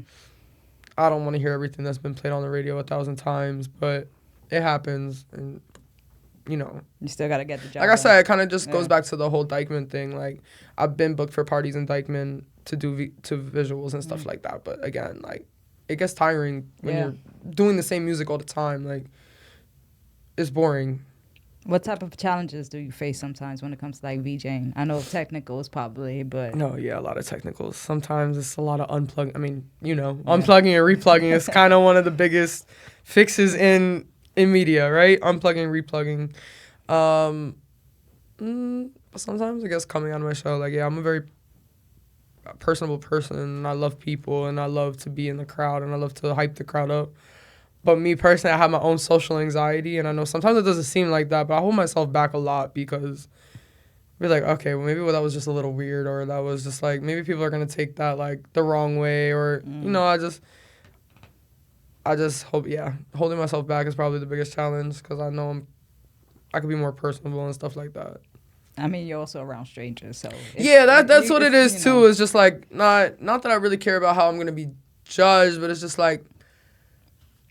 I don't want to hear everything that's been played on the radio 1,000 times, but it happens, and you still gotta get the job. Like I said, it kind of just goes back to the whole Dykeman thing. Like, I've been booked for parties in Dykeman to do to visuals and stuff like that. But again, like, it gets tiring when you're doing the same music all the time. Like, it's boring. What type of challenges do you face sometimes when it comes to like VJing? I know technicals probably, but no, a lot of technicals. Sometimes it's a lot of unplugging. I mean, unplugging and replugging is kind of one of the biggest fixes in media, right? Unplugging, replugging. Sometimes I guess coming out of my show, like, I'm a very personable person, and I love people, and I love to be in the crowd, and I love to hype the crowd up. But me personally, I have my own social anxiety, and I know sometimes it doesn't seem like that, but I hold myself back a lot because be like, okay, well, maybe that was just a little weird, or that was just like, maybe people are gonna take that like the wrong way, or I just hope, holding myself back is probably the biggest challenge, because I know I could be more personable and stuff like that. I mean, you're also around strangers, so that's what it is too. It's just like not that I really care about how I'm gonna be judged, but it's just like,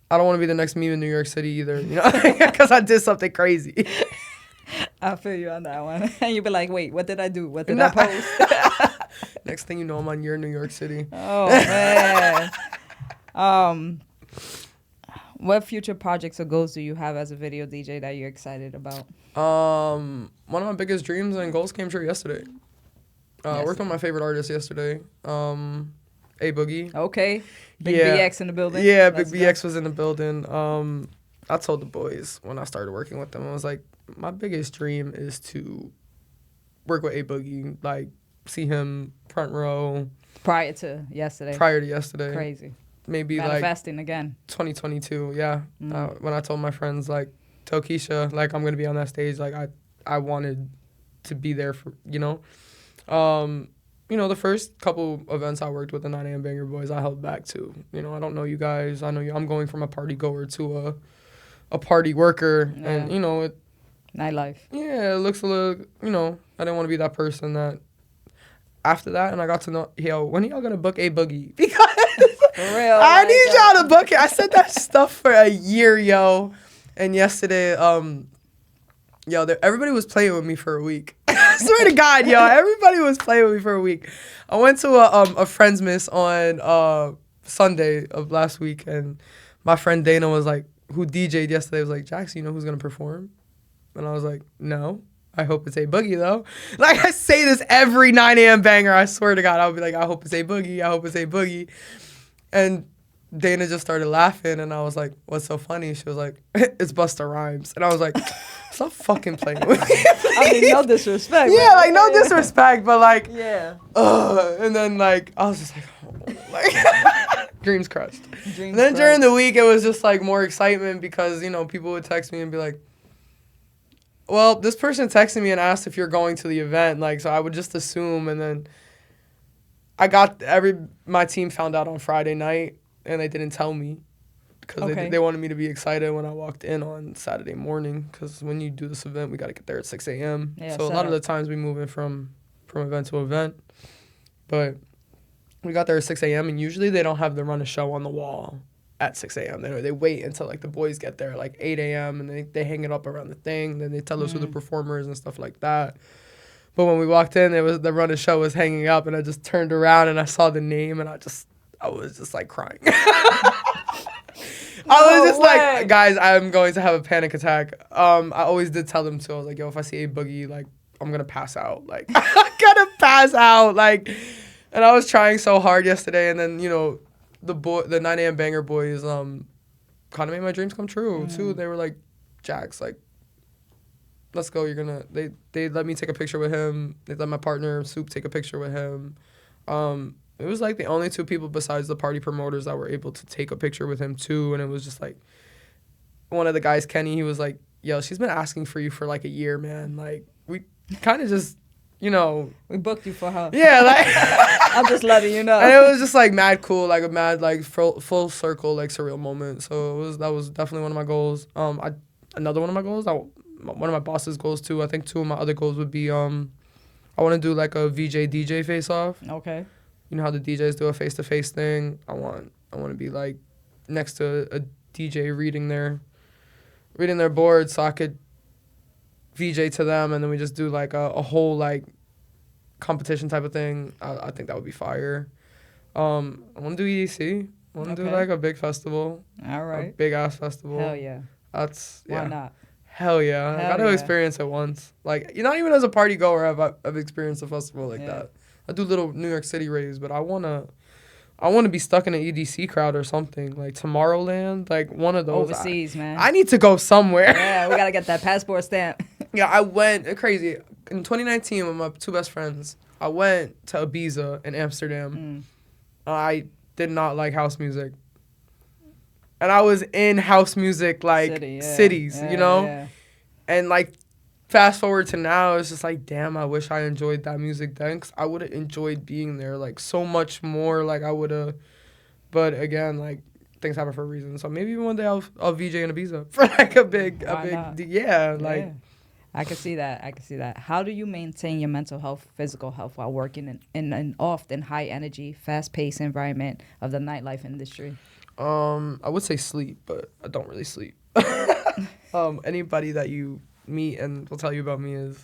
I don't want to be the next meme in New York City either, because I did something crazy. I feel you on that one. And you'd be like, wait, what did I do? What did I post? Next thing you know, I'm on Your New York City. Oh, man. What future projects or goals do you have as a video DJ that you're excited about? One of my biggest dreams and goals came true yesterday. I worked with my favorite artist yesterday. A Boogie. Okay. Big BX in the building. Yeah, Big BX was in the building. I told the boys when I started working with them, I was like, my biggest dream is to work with A Boogie, like, see him front row. Prior to yesterday. Crazy. Maybe manifesting again. 2022, yeah. When I told my friends, like, tell Keisha, like, I'm going to be on that stage, like, I wanted to be there for, the first couple events I worked with the 9 AM Banger Boys, I held back too. I don't know you guys. I know you. I'm going from a party goer to a party worker, and nightlife. Yeah, it looks a little. I didn't want to be that person that. After that, and I got to know, when are y'all gonna book A Boogie? Because for real, I need y'all to book it. I said that stuff for a year, yo, and yesterday, everybody was playing with me for a week. I swear to God, yo, everybody was playing with me for a week. I went to a friend's miss on Sunday of last week, and my friend Dana was like, who DJ'd yesterday, was like, Jaxx, you know who's gonna perform? And I was like, no. I hope it's A Boogie, though. Like, I say this every 9 AM banger. I swear to God, I would be like, I hope it's A Boogie. I hope it's A Boogie. And Dana just started laughing, and I was like, what's so funny? She was like, it's Busta Rhymes. And I was like, stop fucking playing with me. I mean, no disrespect. Yeah, like, no disrespect, but like, yeah. And then, like, I was just like, oh, like, dreams crushed. And then during the week, it was just like more excitement because, people would text me and be like, well, this person texted me and asked if you're going to the event, like, so I would just assume, and then my team found out on Friday night, and they didn't tell me, because they wanted me to be excited when I walked in on Saturday morning, because when you do this event, we got to get there at 6 a.m. Yeah, so a lot of the times we move in from event to event, but we got there at 6 a.m., and usually they don't have the run of show on the wall at 6 a.m. They wait until, like, the boys get there, like, 8 a.m., and they hang it up around the thing. Then they tell us who the performers and stuff like that. But when we walked in, the run of show was hanging up, and I just turned around, and I saw the name, and I was just, like, crying. I was just like, guys, I'm going to have a panic attack. I always did tell them, too. I was like, yo, if I see A Boogie, like, I'm going to pass out. Like, I'm going to pass out. Like, and I was trying so hard yesterday, and then, the 9 AM Banger Boys kind of made my dreams come true too. They were like, Jaxx, like, let's go. They let me take a picture with him. They let my partner Soup take a picture with him. It was like the only two people besides the party promoters that were able to take a picture with him too. And it was just like, one of the guys, Kenny, he was like, yo, she's been asking for you for like a year, man. Like, we kind of just, you know. We booked you for her. Yeah, like. I'm just letting you know. And it was just like mad cool, like a mad, like full circle, like surreal moment. So that was definitely one of my goals. Another one of my goals, one of my boss's goals too. I think two of my other goals would be, I want to do like a VJ DJ face off. Okay. You know how the DJs do a face to face thing. I want to be like next to a DJ reading their board, so I could VJ to them, and then we just do like a whole like competition type of thing. I think that would be fire. I want to do EDC. I want to do like a big festival. All right. A big ass festival. Hell yeah. Why not? Hell yeah. I got to experience it once. Like, you're not even as a party goer I've experienced a festival like that. I do little New York City raves, but I wanna be stuck in an EDC crowd or something, like Tomorrowland, like one of those. Overseas, man. I need to go somewhere. Yeah, we gotta get that passport stamp. Yeah, I went crazy in 2019 with my two best friends. I went to Ibiza in Amsterdam. I did not like house music, and I was in house music like cities, you know, and like. Fast forward to now, it's just like, damn, I wish I enjoyed that music then, because I would have enjoyed being there, like, so much more, like, I would have, but again, like, things happen for a reason, so maybe one day I'll VJ in Ibiza for, like, yeah. I can see that. How do you maintain your mental health, physical health, while working in an often high-energy, fast-paced environment of the nightlife industry? I would say sleep, but I don't really sleep. Anybody that you meet and will tell you about me is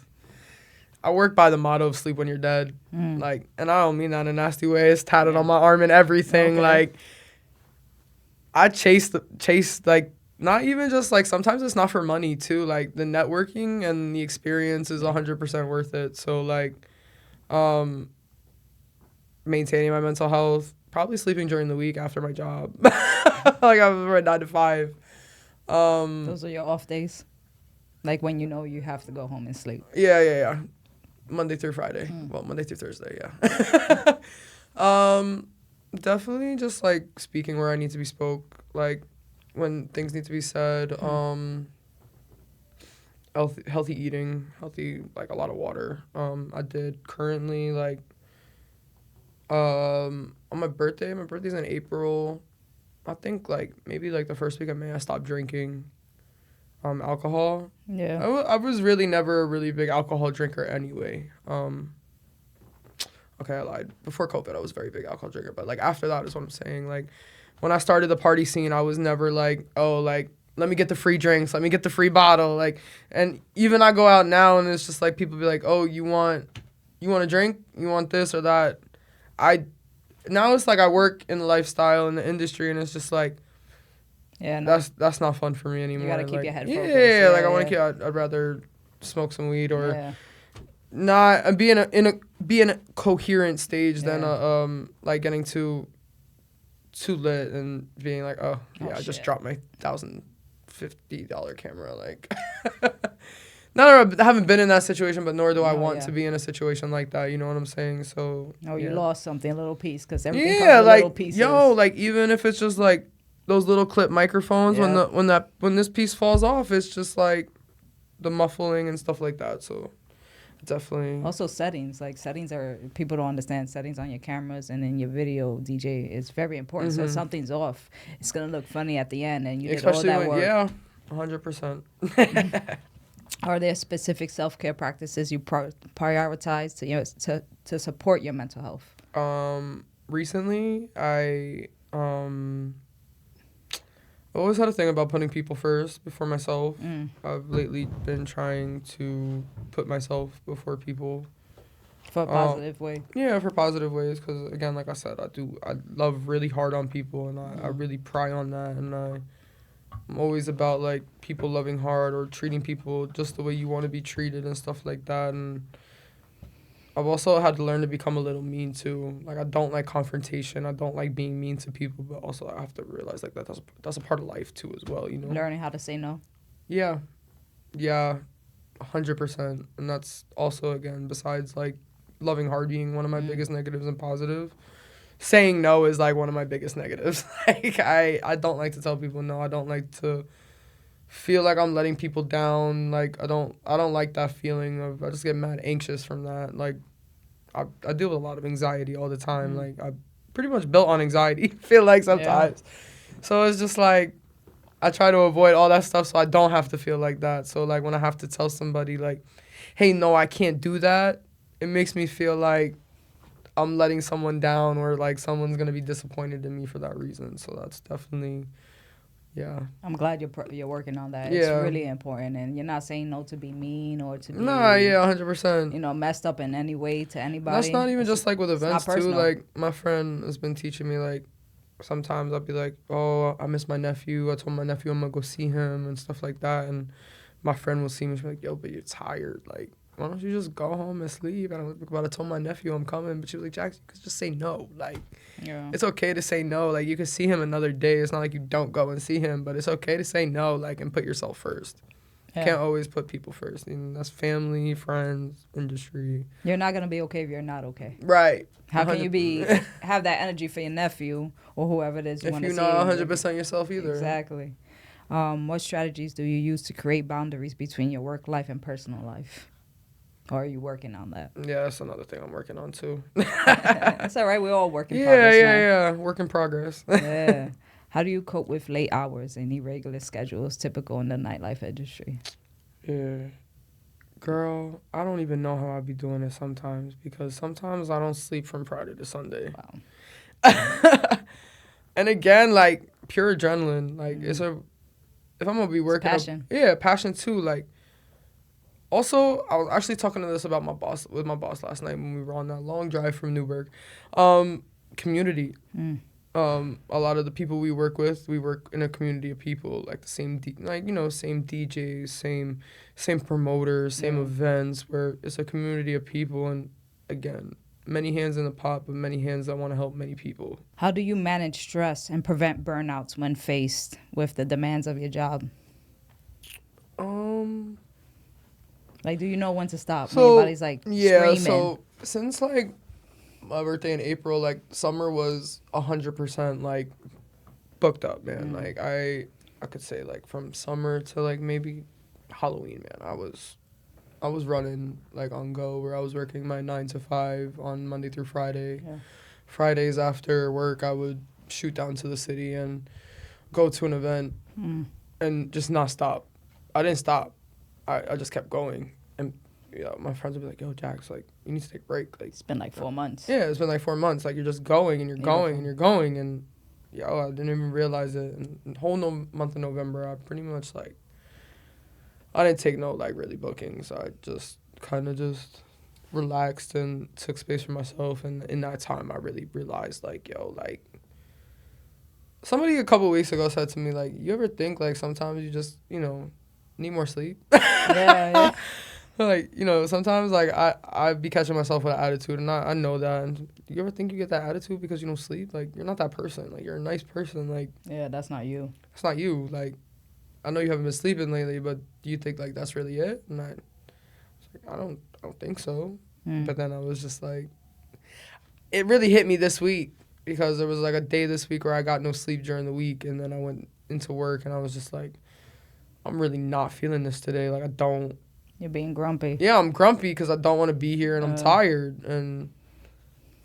I work by the motto of sleep when you're dead. Like, and I don't mean that in a nasty way. It's tatted on my arm and everything. Like, I chase like, not even just like, sometimes it's not for money too. Like, the networking and the experience is 100% worth it. So like, maintaining my mental health, probably sleeping during the week after my job. Like, I'm at 9 to 5. Those are your off days? Like when you know you have to go home and sleep. Yeah. Monday through Friday. Well, Monday through Thursday, yeah. Definitely just like speaking where I need to be spoke. Like when things need to be said. Healthy eating, like a lot of water. I did currently like on my birthday's in April. I think like maybe like the first week of May I stopped drinking. Alcohol. Yeah. I was really never a really big alcohol drinker anyway. Okay, I lied. Before COVID, I was a very big alcohol drinker. But, like, after that is what I'm saying. Like, when I started the party scene, I was never like, oh, like, let me get the free drinks. Let me get the free bottle. Like, and even I go out now and it's just like people be like, oh, you want a drink? You want this or that? Now it's like I work in the lifestyle, in the industry, and it's just like, yeah, no. That's not fun for me anymore. You gotta keep your head focused. Yeah, like I want to keep. I'd rather smoke some weed or not be in a coherent stage than like getting too lit and being like, I just dropped my $1,050 camera. Like, I haven't been in that situation, but nor do I want to be in a situation like that. You know what I'm saying? So. You lost something, a little piece, because everything comes with little pieces. Like even if it's just like. Those little clip microphones, when this piece falls off, it's just like the muffling and stuff like that. So definitely. Also settings are, people don't understand settings on your cameras and in your video DJ is very important. So if something's off, it's gonna look funny at the end, and you did all that work. Yeah, 100%. Are there specific self-care practices you prioritize to support your mental health? Recently, I always had a thing about putting people first before myself. I've lately been trying to put myself before people. For a positive way. Yeah, for positive ways. Because, again, like I said, I love really hard on people, and I really pry on that. And I'm always about, like, people loving hard or treating people just the way you want to be treated and stuff like that. And I've also had to learn to become a little mean too. Like, I don't like confrontation. I don't like being mean to people, but also I have to realize like that's a part of life too as well, you know. Learning how to say no. Yeah. Yeah. 100%. And that's also, again, besides like loving hard being one of my biggest negatives and positive, saying no is like one of my biggest negatives. Like I don't like to tell people no. I don't like to feel like I'm letting people down. Like I don't like that feeling of, I just get mad anxious from that. Like I deal with a lot of anxiety all the time. Like I pretty much built on anxiety, I feel like sometimes. So it's just like I try to avoid all that stuff so I don't have to feel like that. So like when I have to tell somebody like, hey, no, I can't do that, it makes me feel like I'm letting someone down, or like someone's gonna be disappointed in me for that reason. So that's definitely, yeah. I'm glad you're working on that. It's Yeah. really important, and you're not saying no to be mean or to be Nah, yeah, 100%. Messed up in any way to anybody. That's not even just like with events too. personal. Like my friend has been teaching me, like sometimes I'll be like, oh, I miss my nephew. I told my nephew I'm gonna go see him and stuff like that. And my friend will see me, she'll be like, yo, but you're tired. Like, why don't you just go home and sleep? And I was about to tell my nephew I'm coming, but she was like, Jaxx, you could just say no. Like, it's okay to say no. Like, you can see him another day. It's not like you don't go and see him, but it's okay to say no, like, and put yourself first. Yeah. Can't always put people first. And that's family, friends, industry. You're not gonna be okay if you're not okay. Right. How can you have that energy for your nephew or whoever it is you want to see? If you're not 100% yourself either. Exactly. What strategies do you use to create boundaries between your work life and personal life? Or are you working on that? Yeah, that's another thing I'm working on too. That's all right. We're all working progress. Yeah. Work in progress. Yeah. How do you cope with late hours and irregular schedules typical in the nightlife industry? Yeah. Girl, I don't even know how I be doing it sometimes, because sometimes I don't sleep from Friday to Sunday. Wow. And again, like, pure adrenaline. Like, if I'm going to be working. It's passion. Passion too. Like, also, I was actually talking to this about with my boss last night when we were on that long drive from Newburgh. Community. A lot of the people we work with, we work in a community of people, like the same, same DJs, same promoters, same events, where it's a community of people. And again, many hands in the pot, but many hands that want to help many people. How do you manage stress and prevent burnouts when faced with the demands of your job? Like, do you know when to stop? So, when anybody's like screaming. So since like my birthday in April, like summer was 100% like booked up, man. Like I could say like from summer to like maybe Halloween, man. I was running like on go, where I was working my 9 to 5 on Monday through Friday. Yeah. Fridays after work, I would shoot down to the city and go to an event and just not stop. I didn't stop. I just kept going. And my friends would be like, yo, Jaxx, like, you need to take a break. Like, it's been like 4 months. Yeah, it's been like 4 months. Like, you're just going and you're going and you're going. And, I didn't even realize it. And the whole month of November, I pretty much, like, I didn't take no, like, really bookings. I just kind of just relaxed and took space for myself. And in that time, I really realized, like, like, somebody a couple weeks ago said to me, like, you ever think, like, sometimes you just, need more sleep? Yeah. Like, sometimes, like, I be catching myself with an attitude, and I know that. And you ever think you get that attitude because you don't sleep? Like, you're not that person. Like, you're a nice person. Like, yeah, that's not you. That's not you. Like, I know you haven't been sleeping lately, but do you think, like, that's really it? And I don't think so. But then I was just like, it really hit me this week, because there was, like, a day this week where I got no sleep during the week, and then I went into work, and I was just like, I'm really not feeling this today. Like, I don't. You're being grumpy. Yeah, I'm grumpy because I don't want to be here, and I'm tired. And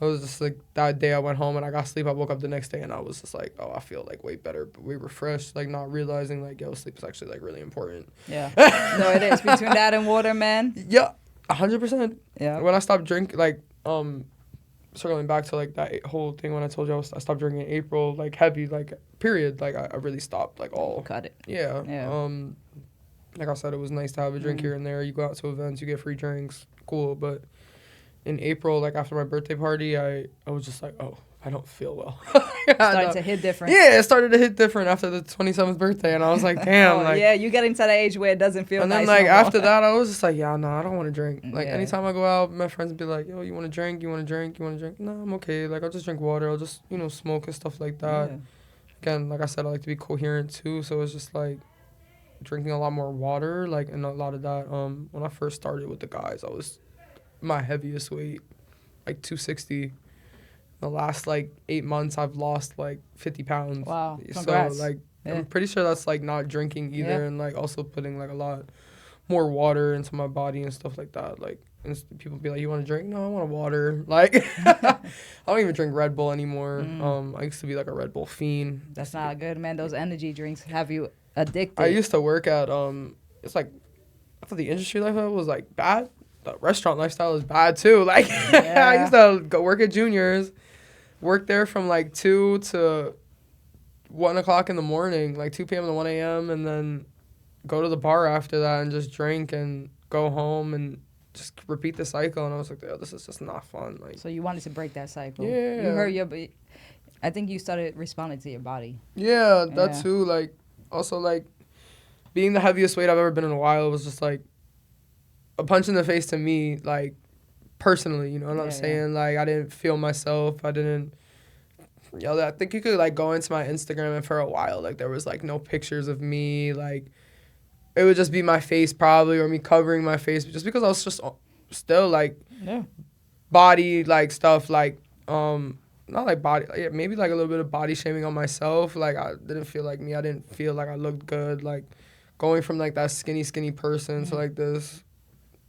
I was just like, that day I went home and I got sleep. I woke up the next day and I was just like, oh, I feel like way better, way refreshed. Like, not realizing like, yo, sleep is actually like really important. Yeah. No, it is. Between that and water, man. Yeah, 100%. Yeah. When I stopped drinking, like, circling back to like that whole thing when I told you I stopped drinking in April, like heavy, like period, like I really stopped, like all. Cut it. Yeah. Like I said, it was nice to have a drink here and there. You go out to events, you get free drinks, cool. But in April, like after my birthday party, I was just like, oh, I don't feel well. Started to hit different. Yeah, it started to hit different after the 27th birthday, and I was like, damn. Like, yeah, you get into that age where it doesn't feel nice. And then, like, after that, I was just like, yeah, no, I don't want to drink. Like, anytime I go out, my friends would be like, yo, you want to drink? You want to drink? You want to drink? No, I'm okay. Like, I'll just drink water. I'll just, smoke and stuff like that. Yeah. Again, like I said, I like to be coherent, too, so it's just like, drinking a lot more water, like, and a lot of that. When I first started with the guys, I was my heaviest weight, like 260. The last like 8 months, I've lost like 50 pounds. Wow. So Congrats. like, Yeah. I'm pretty sure that's like not drinking either, Yeah. and like also putting like a lot more water into my body and stuff like that. Like, and people be like, "You want to drink?" No, I want water. Like, I don't even drink Red Bull anymore. I used to be like a Red Bull fiend. That's not good, man. Those energy drinks have you addicted. I used to work at it's like, I thought the industry lifestyle was like bad. The restaurant lifestyle is bad too. Like, Yeah. I used to go work at Juniors, work there from like 2 to 1 o'clock in the morning, like 2 p.m. to 1 a.m., and then go to the bar after that and just drink and go home and just repeat the cycle. And I was like, "Yo, this is just not fun." Like, So you wanted to break that cycle. Yeah. You heard I think you started responding to your body. yeah, that Yeah. too. Like, also like being the heaviest weight I've ever been in a while was just like a punch in the face to me, like personally. You know what I'm Yeah. saying? Like, I didn't feel myself. I didn't. Yo, I think you could like go into my Instagram, and for a while, like there was like no pictures of me. Like, it would just be my face probably, or me covering my face, just because I was just still like Yeah. body like stuff, like not like body, like, yeah, maybe like a little bit of body shaming on myself. Like, I didn't feel like me. I didn't feel like I looked good. Like, going from like that skinny person to like this,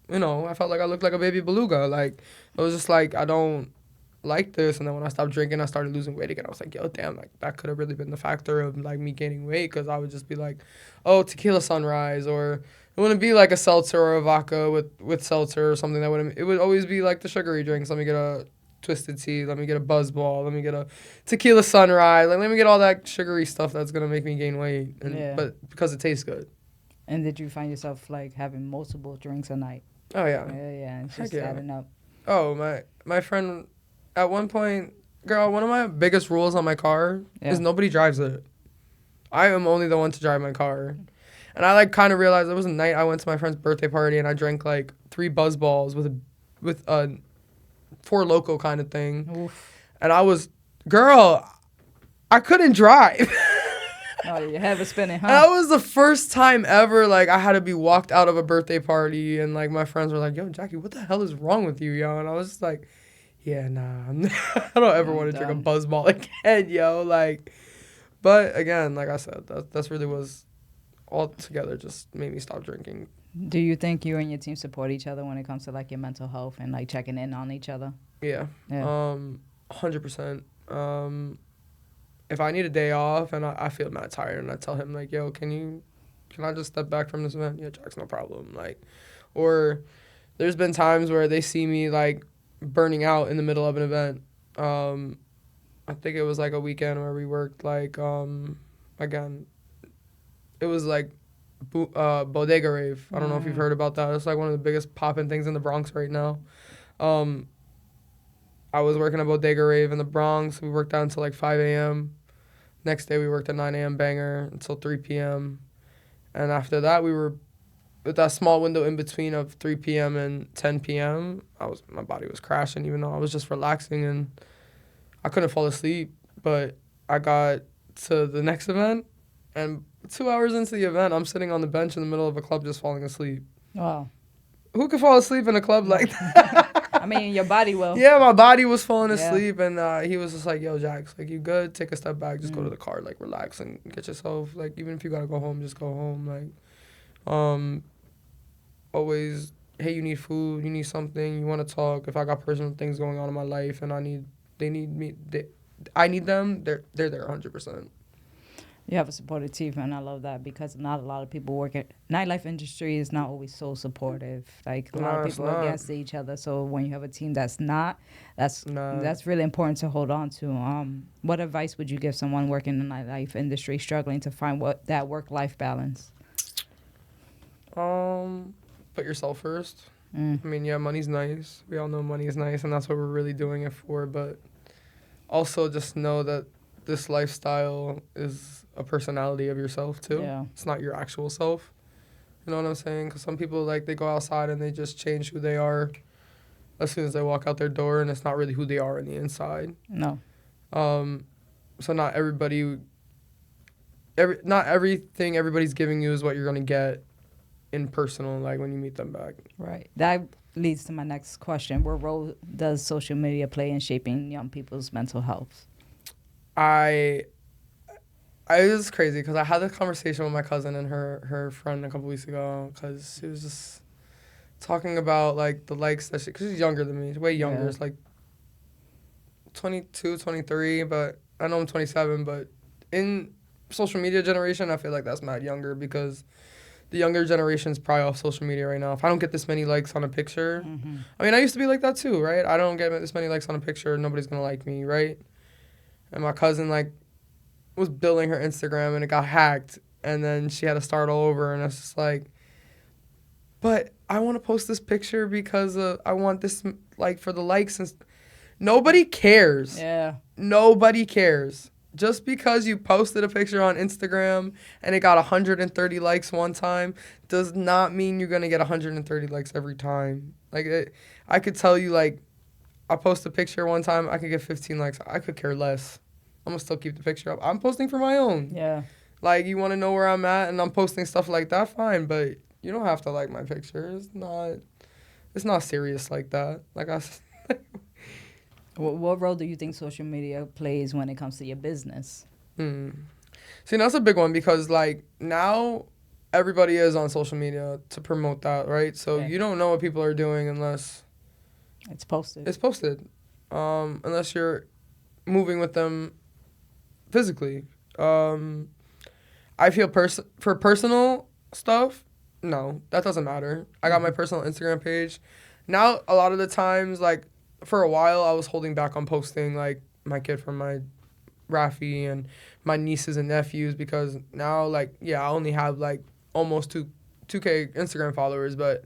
you know, I felt like I looked like a baby beluga. Like, it was just like, I don't like this. And then when I stopped drinking, I started losing weight again. I was like, yo, damn, like that could have really been the factor of like me gaining weight, because I would just be like, oh, tequila sunrise, or it wouldn't be like a seltzer or a vodka with seltzer or something. That wouldn't. It would always be like the sugary drinks. Let me get a twisted tea. Let me get a buzz ball. Let me get a tequila sunrise. Like, let me get all that sugary stuff that's gonna make me gain weight. And Yeah. but because it tastes good. And did you find yourself like having multiple drinks a night? Oh yeah. Yeah. It's Heck just yeah. adding up. Oh, my friend, at one point, girl, one of my biggest rules on my car is nobody drives it. I am only the one to drive my car. And I like kind of realized, it was a night I went to my friend's birthday party and I drank like 3 buzz balls with a 4 Loko kind of thing. Oof. And I was, girl, I couldn't drive. Oh, your head was spinning, huh? And that was the first time ever, like, I had to be walked out of a birthday party, and, like, my friends were like, yo, Jackie, what the hell is wrong with you, yo? And I was just like, yeah, nah, I don't ever want to drink a buzz ball again, yo. Like, but again, like I said, that's really was all together just made me stop drinking. Do you think you and your team support each other when it comes to like your mental health and like checking in on each other? Yeah. Yeah. 100%. If I need a day off and I feel mad tired, and I tell him like, yo, can I just step back from this event? Yeah, Jaxx, no problem. Like, or there's been times where they see me like burning out in the middle of an event. I think it was like a weekend where we worked like again, it was like Bodega Rave. I don't know if you've heard about that. It's like one of the biggest popping things in the Bronx right now. I was working at Bodega Rave in the Bronx. We worked out until like 5 a.m. Next day we worked at 9 a.m. banger until 3 p.m. And after that we were with that small window in between of 3 p.m. and 10 p.m. My body was crashing, even though I was just relaxing and I couldn't fall asleep. But I got to the next event, and 2 hours into the event, I'm sitting on the bench in the middle of a club just falling asleep. Wow. Who could fall asleep in a club like that? I mean, your body will. Yeah, my body was falling asleep, and he was just like, yo, Jaxx, like, you good? Take a step back. Just go to the car, like, relax and get yourself, like, even if you got to go home, just go home. Like, always, hey, you need food, you need something, you want to talk. If I got personal things going on in my life and I need them, they're there 100%. You have a supportive team, and I love that, because not a lot of people work at nightlife industry is not always so supportive. Like, a lot of people are against each other. So when you have a team that's not, that's really important to hold on to. What advice would you give someone working in the nightlife industry struggling to find that work-life balance? Put yourself first. I mean, yeah, money's nice. We all know money is nice, and that's what we're really doing it for. But also just know that this lifestyle is a personality of yourself too. Yeah. It's not your actual self. You know what I'm saying? Because some people, like, they go outside and they just change who they are as soon as they walk out their door, and it's not really who they are on the inside. No. So not everybody not everything everybody's giving you is what you're gonna get in personal, like when you meet them back. Right. That leads to my next question. What role does social media play in shaping young people's mental health? I it was crazy because I had this conversation with my cousin and her friend a couple weeks ago because she was just talking about like the likes that because she's younger than me, she's way younger. Yeah. It's like 22, 23, but I know I'm 27. But in social media generation, I feel like that's mad younger because the younger generation's probably off social media right now. If I don't get this many likes on a picture, I mean, I used to be like that too, right? I don't get this many likes on a picture, nobody's gonna like me, right? And my cousin like was building her Instagram and it got hacked, and then she had to start all over, and I was just like, but I want to post this picture because I want this like for the likes and nobody cares. Yeah. Nobody cares. Just because you posted a picture on Instagram and it got 130 likes one time does not mean you're going to get 130 likes every time. Like, I could tell you, like, I post a picture one time, I could get 15 likes. I could care less. I'm going to still keep the picture up. I'm posting for my own. Yeah. Like, you want to know where I'm at and I'm posting stuff like that, fine. But you don't have to like my picture. It's not serious like that. Like, What role do you think social media plays when it comes to your business? See, that's a big one because, like, now everybody is on social media to promote that, right? So you don't know what people are doing unless it's posted. Unless you're moving with them physically. I feel for personal stuff, no, that doesn't matter. I got my personal Instagram page. Now, a lot of the times, like, for a while, I was holding back on posting, like, my kid from my Rafi and my nieces and nephews because now, like, yeah, I only have, like, almost 2K Instagram followers, but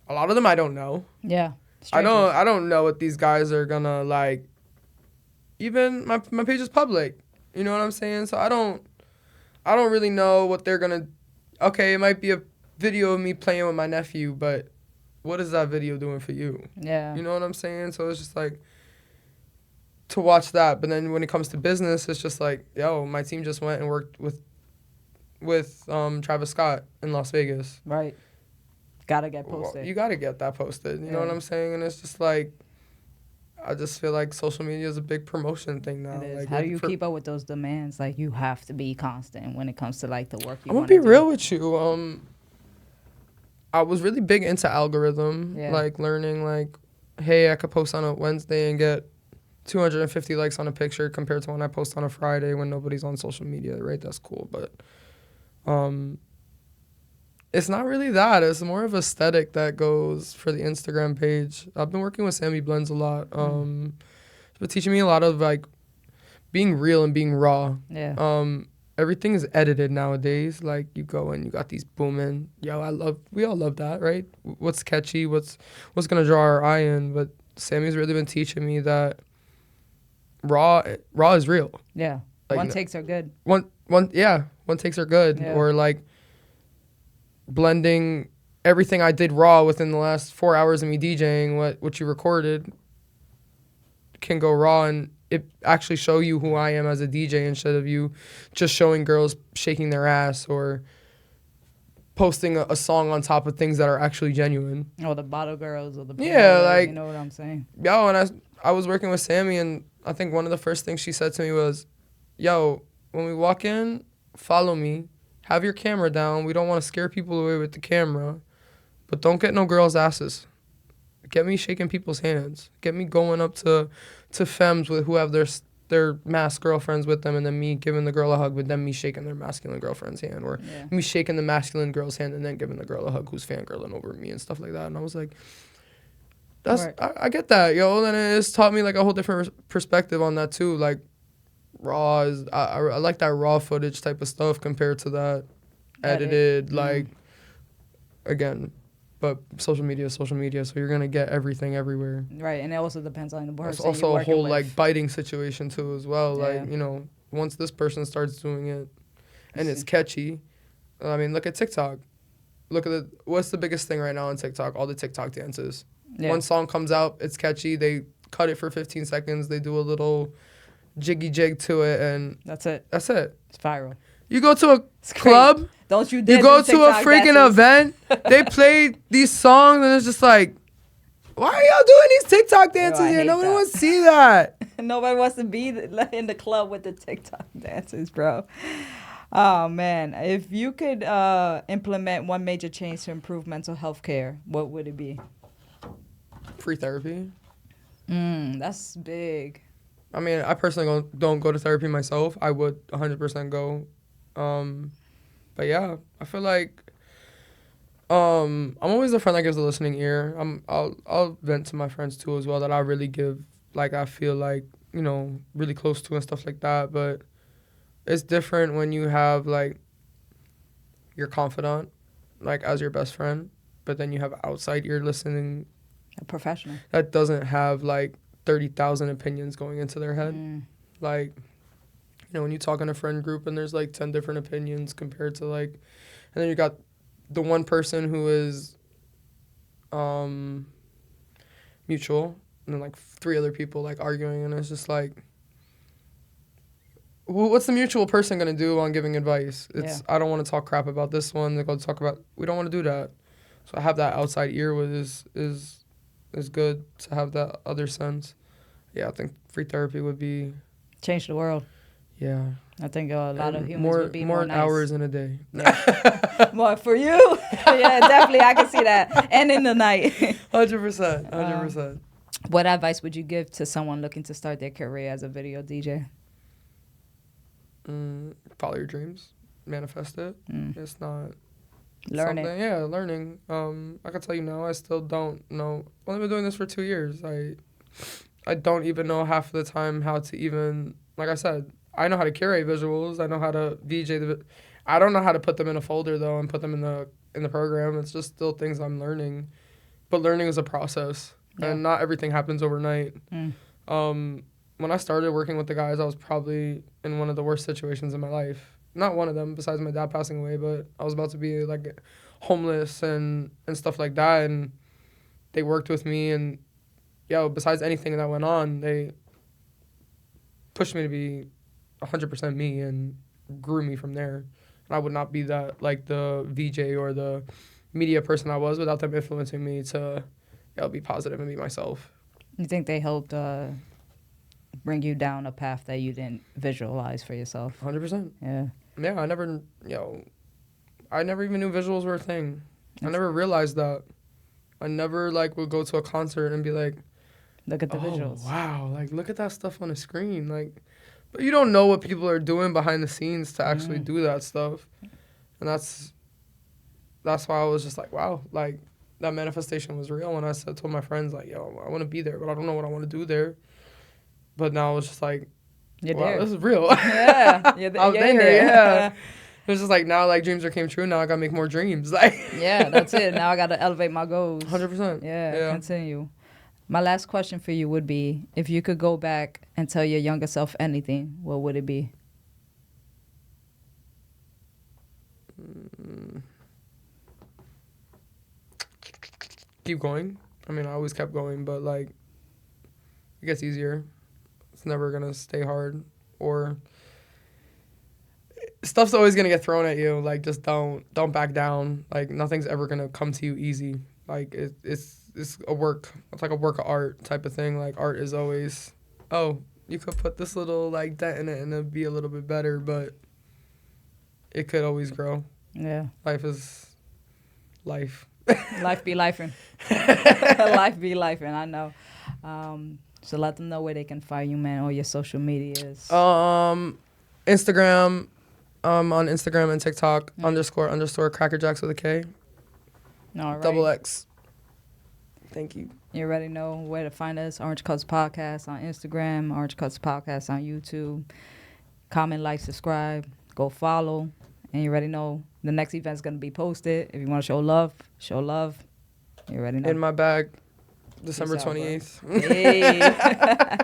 a lot of them I don't know. Yeah. I don't know what these guys are gonna, like, even my page is public. You know what I'm saying? So I don't really know what they're gonna, okay, it might be a video of me playing with my nephew, but what is that video doing for you? Yeah. You know what I'm saying? So it's just like to watch that. But then when it comes to business, it's just like, yo, my team just went and worked with Travis Scott in Las Vegas. Right. Gotta get posted. Well, you gotta get that posted. You know what I'm saying? And it's just like, I just feel like social media is a big promotion thing now. It is. Like, how do you keep up with those demands? Like, you have to be constant when it comes to, like, the work you want to to do. I'm gonna be real with you. I was really big into algorithm, like learning, like, hey, I could post on a Wednesday and get 250 likes on a picture compared to when I post on a Friday when nobody's on social media, right? That's cool, but it's not really that. It's more of aesthetic that goes for the Instagram page. I've been working with Sammy Blends a lot. She's been teaching me a lot of, like, being real and being raw. Yeah. Everything is edited nowadays. Like, you go and you got these booming. Yo, we all love that, right? What's catchy? What's gonna draw our eye in? But Sammy's really been teaching me that raw is real. Yeah. Like, one takes are good. One takes are good. Yeah. Or, like, blending everything I did raw within the last 4 hours of me DJing, what you recorded can go raw and it actually show you who I am as a DJ instead of you just showing girls shaking their ass or posting a song on top of things that are actually genuine. Or the bottle girls or the like, you know what I'm saying? Yo, and I was working with Sammy, and I think one of the first things she said to me was, yo, when we walk in, follow me, have your camera down. We don't want to scare people away with the camera, but don't get no girls' asses. Get me shaking people's hands. Get me going up to femmes who have their masked girlfriends with them, and then me giving the girl a hug, but then me shaking their masculine girlfriend's hand, or me shaking the masculine girl's hand and then giving the girl a hug who's fangirling over me and stuff like that. And I was like, I get that, yo. And it's taught me, like, a whole different perspective on that too. Like, raw is I like that raw footage type of stuff compared to that edited, like, again. But social media is social media, so you're going to get everything everywhere. Right, and it also depends on the person. It's also a whole, with. like, biting situation, too, as well. Yeah. Like, you know, once this person starts doing it and it's catchy, I mean, look at TikTok. Look at what's the biggest thing right now on TikTok? All the TikTok dances. Yeah. One song comes out, it's catchy, they cut it for 15 seconds, they do a little jiggy jig to it, and That's it. It's viral. You go to a club. Don't you dare You go do to a TikTok freaking dances. event. They play these songs and it's just like, why are y'all doing these TikTok dances I here? hate Nobody that. wants to see that. Nobody wants to be in the club with the TikTok dances, bro. Oh, man. If you could implement one major change to improve mental health care, what would it be? Free therapy. That's big. I mean, I personally don't go to therapy myself. I would 100% go. But yeah, I feel like I'm always the friend that gives a listening ear. I'll vent to my friends too as well that I really give, like, I feel like, you know, really close to and stuff like that. But it's different when you have like your confidant, like, as your best friend, but then you have outside ear listening, A professional. that doesn't have like 30,000 opinions going into their head. Like, you know, when you talk in a friend group and there's like 10 different opinions compared to like, and then you got the one person who is mutual, and then like 3 other people like arguing, and it's just like, what's the mutual person gonna do on giving advice? It's I don't want to talk crap about this one. They go talk about, we don't want to do that. So I have that outside ear with is good to have that other sense. Yeah, I think free therapy would be Change the world. Yeah. I think a lot of humans would be more nice. Hours in a day. Yeah. More for you. Yeah, definitely. I can see that. And in the night. 100%. 100%. What advice would you give to someone looking to start their career as a video DJ? Follow your dreams. Manifest it. It's not Learn something. it. Yeah, learning. I can tell you now, I still don't know. Well, I've been doing this for 2 years. I don't even know half the time how to even, like I said, I know how to curate visuals. I know how to VJ I don't know how to put them in a folder though and put them in the program. It's just still things I'm learning. But learning is a process, and not everything happens overnight. When I started working with the guys, I was probably in one of the worst situations in my life. Not one of them, besides my dad passing away, but I was about to be like homeless and stuff like that, and they worked with me, and besides anything that went on, they pushed me to be 100% me and grew me from there. And I would not be that, like, the VJ or the media person I was without them influencing me to be positive and be myself. You think they helped bring you down a path that you didn't visualize for yourself? 100%. Yeah. Yeah, I never even knew visuals were a thing. I never realized that. I never, like, would go to a concert and be like, look at the visuals. Wow, like, look at that stuff on the screen. Like, but you don't know what people are doing behind the scenes to actually do that stuff. And that's why I was just like, wow, like, that manifestation was real. When I told my friends, like, yo, I want to be there, but I don't know what I want to do there. But now I was just like, you're wow, there. This is real. Yeah. I'm there, yeah. It's just like, now, like, dreams are came true. Now I got to make more dreams. Like, yeah, that's it. Now I got to elevate my goals. 100%. Yeah, continue. My last question for you would be, if you could go back and tell your younger self anything, what would it be? Keep going. I mean, I always kept going, but, like, it gets easier. It's never going to stay hard, or stuff's always going to get thrown at you. Like, just don't back down. Like, nothing's ever going to come to you easy. Like, it's a work. It's like a work of art type of thing. Like, art is always, you could put this little, like, dent in it and it'd be a little bit better, but it could always grow. Yeah. Life is life. Life be lifing. Life be lifing, I know. So let them know where they can find you, man, or your social medias. Instagram, on Instagram and TikTok, __ Cracker Jaxx with a K. All right. XX. Thank you. You already know where to find us. Orange Cuts Podcast on Instagram, Orange Cuts Podcast on YouTube. Comment, like, subscribe, go follow. And you already know the next event's going to be posted. If you want to show love, show love. You already know. In my bag, December 28th. Hey.